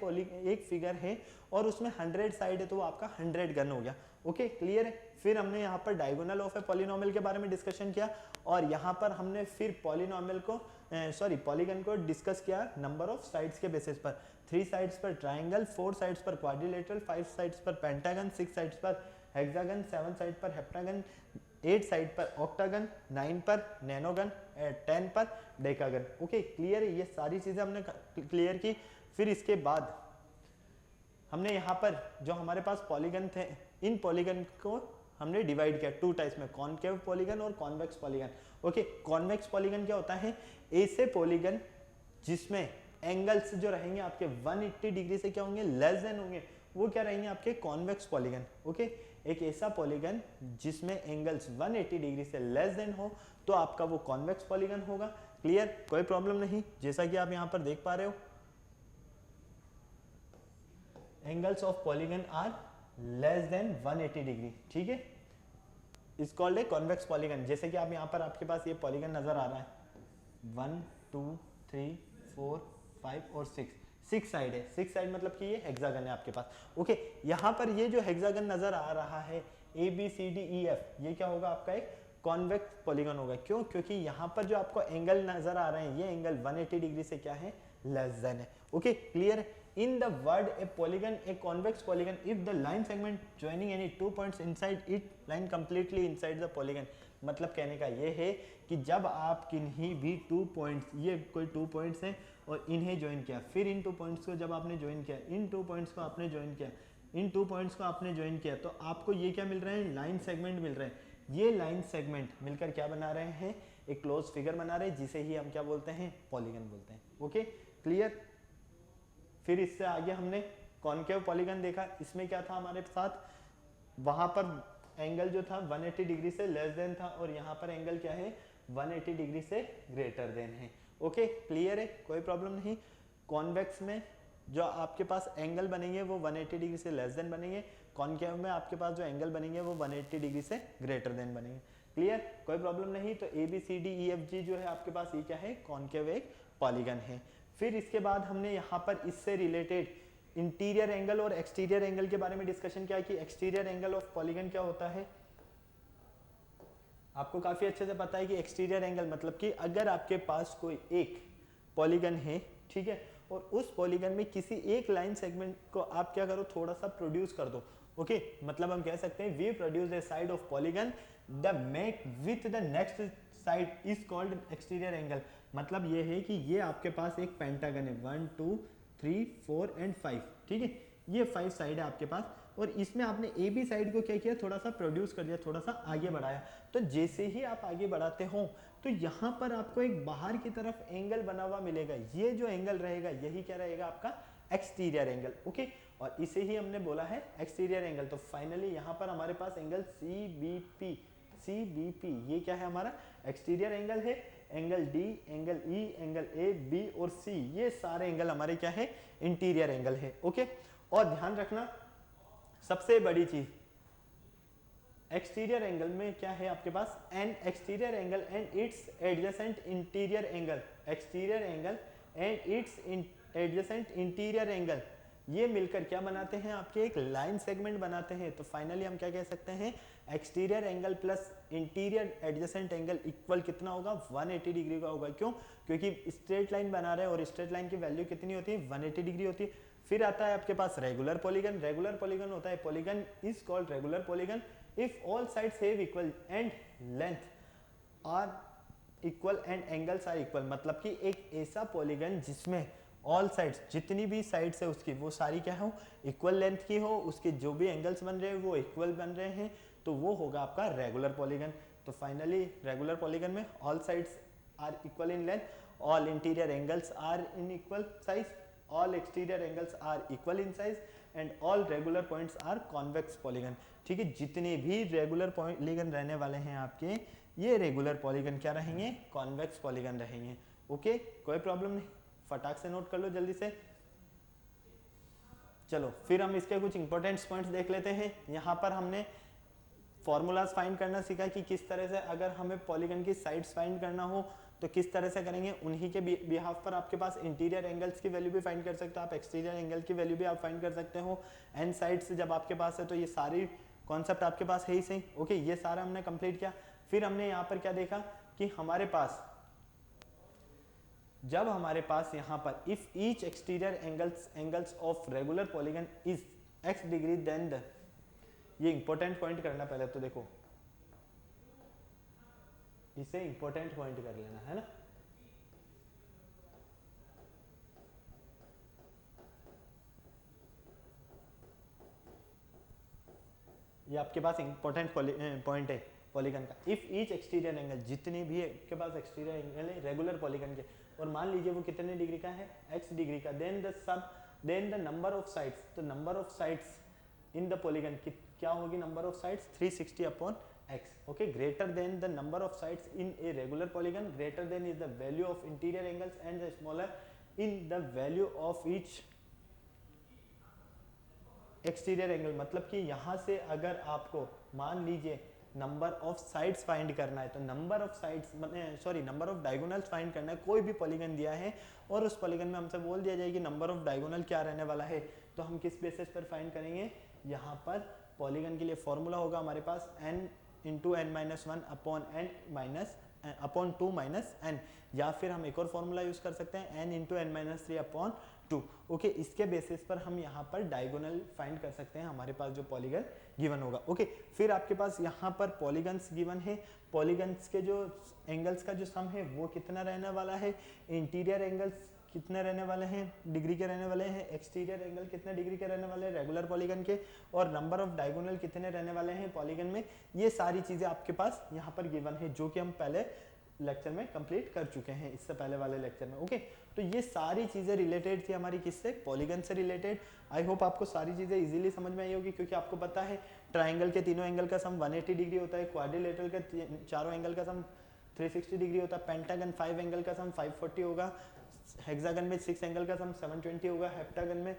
एक फिगर है और उसमें 100 साइड है तो वो आपका 100 गन हो गया। ओके, क्लियर है। फिर हमने यहाँ पर डायगोनल ऑफ ए पॉलिनोमियल के बारे में डिस्कशन किया और यहाँ पर हमने फिर पॉलिनोमियल को पॉलीगन को डिस्कस किया नंबर ऑफ साइड्स के बेसिस पर। 3 साइड्स पर ट्राइंगल, 4 साइड्स पर क्वाड्रिलेटरल, 5 साइड्स पर पेंटागन, 6 साइड्स पर हेक्सागन, 7 साइड पर हेप्टागन, 8 साइड पर ऑक्टागन, 9 पर नैनोगन, 10 पर डेकागन। ओके, क्लियर है। ये सारी चीजें हमने क्लियर की। फिर इसके बाद हमने यहाँ पर जो हमारे पास पॉलीगन थे, इन पॉलीगन को हमने डिवाइड किया 2 टाइप्स में, कॉनकेव पॉलीगन और convex polygon. Okay, convex polygon क्या होता है, ऐसे पॉलीगन जिसमें एंगल्स जो रहेंगे आपके 180 डिग्री से क्या होंगे, लेस देन होंगे, वो क्या रहेंगे आपके कॉन्वेक्स पॉलीगन। ओके, एक ऐसा पॉलीगन जिसमें एंगल्स 180 डिग्री से लेस देन हो तो आपका वो कॉन्वेक्स पॉलीगन होगा। क्लियर, कोई प्रॉब्लम नहीं। जैसा कि आप यहाँ पर देख पा रहे हो, angles of polygon are less than 180 degree, ठीक है, is called a convex polygon. जैसे कि आप यहाँ पर आपके पास ये पॉलीगन नजर आ रहा है 1, 2, 3 4 5 और 6, 6 साइड है। 6 साइड मतलब कि ये हेक्सागन है आपके पास। ओके, यहाँ पर ये जो हेक्सागन नजर आ रहा है A B C D E F, ये क्या होगा आपका एक कॉन्वेक्स पॉलीगन होगा। क्यों? क्योंकि यहाँ पर जो आपको एंगल नजर आ रहे हैं ये एंगल 180 डिग्री से क्या है, लेस देन है। Okay, clear? In the word a polygon, A convex polygon if the line segment joining any 2 points inside it line completely inside the polygon. मतलब कहने का ये है कि जब आप किन्हीं भी 2 पॉइंट्स, ये कोई 2 पॉइंट्स हैं और इन्हें ज्वाइन किया, फिर इन 2 पॉइंट्स को जब आपने ज्वाइन किया, इन 2 पॉइंट्स को आपने ज्वाइन किया, इन 2 पॉइंट्स को आपने ज्वाइन किया, तो आपको ये क्या मिल रहे हैं, लाइन सेगमेंट मिल रहे हैं। ये लाइन सेगमेंट मिलकर क्या बना रहे हैं, एक क्लोज फिगर बना रहे हैं, जिसे ही हम क्या बोलते हैं, पॉलीगन बोलते हैं। Okay, clear? फिर इससे आगे हमने कॉन्केव पॉलीगन देखा। इसमें क्या था हमारे साथ, वहां पर एंगल जो था 180 डिग्री से लेस देन था और यहाँ पर एंगल क्या है, 180 डिग्री से ग्रेटर देन है। ओके, क्लियर है, कोई प्रॉब्लम नहीं। कॉन्वेक्स में जो आपके पास एंगल बनेंगे वो 180 डिग्री से लेस देन बनेंगे, कॉन्केव में आपके पास जो एंगल बनेंगे वो 180 डिग्री से ग्रेटर देन बनेंगे। क्लियर, कोई प्रॉब्लम नहीं। तो A B C D E F G जो है आपके पास, ये क्या है, कॉन्केव एक पॉलीगन है। फिर इसके बाद हमने यहाँ पर इससे रिलेटेड इंटीरियर एंगल और एक्सटीरियर एंगल के बारे में डिस्कशन किया कि एक्सटीरियर एंगल ऑफ पॉलीगन क्या होता है। आपको काफी अच्छे से पता है कि एक्सटीरियर एंगल मतलब कि अगर आपके पास कोई एक पॉलीगन है, ठीक है, और उस पॉलीगन में किसी एक लाइन सेगमेंट को आप क्या करो, थोड़ा सा प्रोड्यूस कर दो। ओके, मतलब हम कह सकते हैं we produce a side of polygon the make with the next side is called exterior angle. मतलब ये है कि ये आपके पास एक पेंटागन है, 1 2 3 4 एंड 5, ठीक है, ये 5 साइड है आपके पास, और इसमें आपने ए बी साइड को क्या किया, थोड़ा सा प्रोड्यूस कर दिया, थोड़ा सा आगे बढ़ाया। तो जैसे ही आप आगे बढ़ाते हो तो यहाँ पर आपको एक बाहर की तरफ एंगल बना हुआ मिलेगा। ये जो एंगल रहेगा यही क्या रहेगा, आपका एक्सटीरियर एंगल। ओके, और इसे ही हमने बोला है एक्सटीरियर एंगल। तो फाइनली यहाँ पर हमारे पास एंगल सी बी पी, ये क्या है, हमारा एक्सटीरियर एंगल है। Angle D, angle E, angle A, B और सी, ये सारे एंगल हमारे क्या है, इंटीरियर एंगल है। ओके, और ध्यान रखना सबसे बड़ी चीज, एक्सटीरियर एंगल में क्या है आपके पास, an exterior angle and its adjacent interior angle, exterior angle and its adjacent interior angle, ये मिलकर क्या बनाते हैं, आपके एक लाइन सेगमेंट बनाते हैं। तो फाइनली हम क्या कह सकते हैं, exterior angle plus interior adjacent angle equal कितना होगा, 180 डिग्री का होगा। क्यों? क्योंकि स्ट्रेट लाइन बना रहे हैं और स्ट्रेट लाइन की वैल्यू कितनी होती है, 180 डिग्री होती है। फिर आता है आपके पास रेगुलर पॉलीगन। रेगुलर पॉलीगन होता है, polygon is called regular polygon if all sides have equal and length are equal and angles are equal. मतलब कि एक ऐसा पॉलीगन जिसमें ऑल साइड्स, जितनी भी साइड्स है उसकी, वो सारी क्या हो, इक्वल लेंथ की हो, उसके जो भी एंगल्स बन रहे हैं वो इक्वल बन रहे हैं, तो वो होगा आपका रेगुलर पॉलीगन। तो फाइनली रेगुलर पॉलीगन में all sides are equal in length, all interior angles are in equal size, all exterior angles are equal in size and all regular points are convex polygon. ठीक है, जितने भी regular polygon रहने वाले हैं आपके, ये रेगुलर पॉलीगन क्या रहेंगे, कॉन्वेक्स पॉलीगन रहेंगे। ओके, कोई प्रॉब्लम नहीं, फटाक से नोट कर लो जल्दी से। चलो फिर हम इसके कुछ इंपॉर्टेंट पॉइंट्स देख लेते हैं। यहाँ पर हमने फॉर्मूलाज फाइंड करना सीखा कि किस तरह से अगर हमें पॉलीगन की साइड्स फाइंड करना हो तो किस तरह से करेंगे। उन्हीं के बिहाफ पर आपके पास इंटीरियर एंगल्स की वैल्यू भी फाइंड कर सकते हो आप, एक्सटीरियर एंगल की वैल्यू भी आप फाइंड कर सकते हो। एंड साइड्स जब आपके पास है तो ये सारी कॉन्सेप्ट आपके पास है ही सही। ओके, ये सारा हमने कंप्लीट किया। फिर हमने यहाँ पर क्या देखा कि हमारे पास, जब हमारे पास यहाँ पर if each exterior angles of regular polygon is x degree then the, ये इंपॉर्टेंट पॉइंट करना पहले तो देखो, इसे इंपॉर्टेंट पॉइंट कर लेना है ना। ये आपके पास इंपॉर्टेंट पॉइंट है पॉलीगन का। इफ ईच एक्सटीरियर एंगल, जितने भी आपके पास एक्सटीरियर एंगल है रेगुलर पॉलीगन के, और मान लीजिए वो कितने डिग्री का है, x डिग्री का, then the number of sides, तो number of sides in the polygon क्या होगी, number of sides 360 upon x। Okay, greater than the number of sides in a regular polygon, greater than is the value of interior angles and smaller in the value of each exterior angle. मतलब कि यहाँ से अगर आपको मान लीजिए number of sides find करना है। तो number of sides number of diagonals find करना है। कोई भी पॉलीगन दिया है और उस पॉलीगन में हमसे बोल दिया जाए कि नंबर ऑफ डायगोनल क्या रहने वाला है, तो हम किस बेसिस पर फाइंड करेंगे, यहाँ पर पॉलीगन के लिए फॉर्मूला होगा हमारे पास n into n minus one upon n minus upon two minus n, या फिर हम एक और फॉर्मूला यूज कर सकते हैं n into n minus three upon two. Okay, इसके बेसिस पर हम यहाँ पर डायगोनल फाइंड कर सकते हैं हमारे पास जो पॉलीगन गिवन होगा। ओके, फिर आपके पास यहाँ पर पॉलीगन्स गिवन है, पॉलीगन्स के जो एंगल्स का जो सम है वो कितना रहने वाला है, इंटीरियर एंगल्स कितने रहने वाले हैं, डिग्री के रहने वाले हैं, एक्सटीरियर एंगल कितने डिग्री के रहने वाले हैं रेगुलर पॉलीगन के, और नंबर ऑफ डायगोनल कितने रहने वाले हैं पॉलीगन में। ये सारी चीजें आपके पास यहाँ पर गिवन है, जो कि हम पहले लेक्चर में कंप्लीट कर चुके हैं, इससे पहले वाले लेक्चर में। ओके, तो ये सारी चीजें रिलेटेड थी हमारी किससे, पॉलीगन से रिलेटेड। आई होप आपको सारी चीजें इजीली समझ में आई होगी, क्योंकि आपको पता है ट्राइंगल के तीनों एंगल का सम 180 डिग्री होता है, क्वाड्रिलेटरल के चारों एंगल का सम 360 डिग्री होता है, पेंटागन 5 एंगल का सम 540 होगा, हेक्सागन में 6 एंगल का सम 720 होगा, हेप्टागन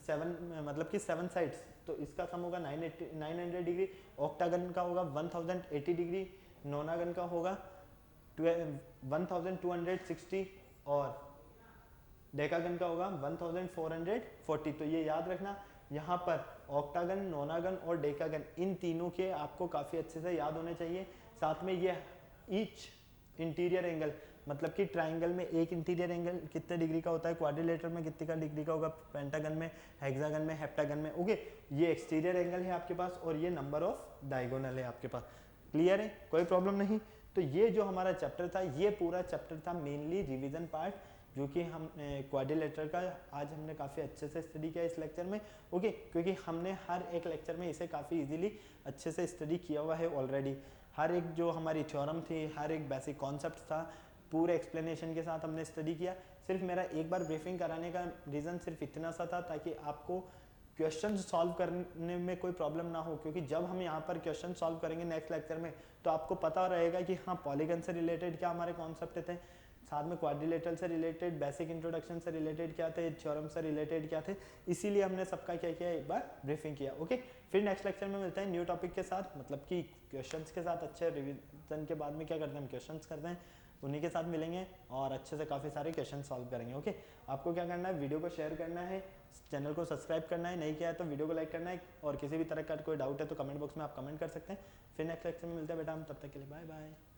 7 मतलब कि 7 साइड्स, तो इसका सम होगा 900 डिग्री, ऑक्टागन का होगा 1080 डिग्री, नोनागन का होगा 1260 और डेकागन का होगा 1440। तो ये याद रखना, यहाँ पर ऑक्टागन, नोनागन और डेकागन इन तीनों के आपको काफ़ी अच्छे से याद होने चाहिए। साथ में ये ईच इंटीरियर एंगल, मतलब कि ट्राइंगल में एक इंटीरियर एंगल कितने डिग्री का होता है, क्वाड्रिलेटरल में कितने का डिग्री का होगा, पेंटागन में, हेक्सागन में, हेप्टागन में। ओके, ये एक्सटीरियर एंगल है आपके पास और ये नंबर ऑफ डायगोनल है आपके पास। क्लियर है, कोई प्रॉब्लम नहीं। तो ये जो हमारा चैप्टर था, ये पूरा चैप्टर था मेनली रिवीजन पार्ट, जो कि हम क्वाड्रिलेटरल का आज हमने काफ़ी अच्छे से स्टडी किया इस लेक्चर में। ओके, क्योंकि हमने हर एक लेक्चर में इसे काफ़ी इजीली अच्छे से स्टडी किया हुआ है ऑलरेडी। हर एक जो हमारी थ्योरम थी, हर एक बेसिक कॉन्सेप्ट था, पूरे एक्सप्लेनेशन के साथ हमने स्टडी किया। सिर्फ मेरा एक बार ब्रीफिंग कराने का रीज़न सिर्फ इतना सा था, ताकि आपको क्वेश्चन सॉल्व करने में कोई प्रॉब्लम ना हो, क्योंकि जब हम यहाँ पर क्वेश्चन सॉल्व करेंगे नेक्स्ट लेक्चर में, तो आपको पता रहेगा कि हाँ पॉलीगन से रिलेटेड क्या हमारे कॉन्सेप्ट थे, साथ में क्वाड्रिलेटरल से रिलेटेड, बेसिक इंट्रोडक्शन से रिलेटेड क्या थे, थ्योरम से रिलेटेड क्या थे। इसीलिए हमने सबका क्या किया, एक बार ब्रीफिंग किया। ओके, फिर नेक्स्ट लेक्चर में मिलते हैं न्यू टॉपिक के साथ, मतलब कि क्वेश्चंस के साथ। अच्छे रिवीजन के बाद में क्या करते हैं, हम क्वेश्चंस करते हैं, उन्हीं के साथ मिलेंगे और अच्छे से काफ़ी सारे क्वेश्चन सॉल्व करेंगे। ओके, आपको क्या करना है, वीडियो को शेयर करना है, चैनल को सब्सक्राइब करना है, नहीं किया है तो वीडियो को लाइक करना है, और किसी भी तरह का कोई डाउट है तो कमेंट बॉक्स में आप कमेंट कर सकते हैं। फिर नेक्स्ट लेक्चर में मिलते हैं बेटा हम, तब तक के लिए बाय बाय।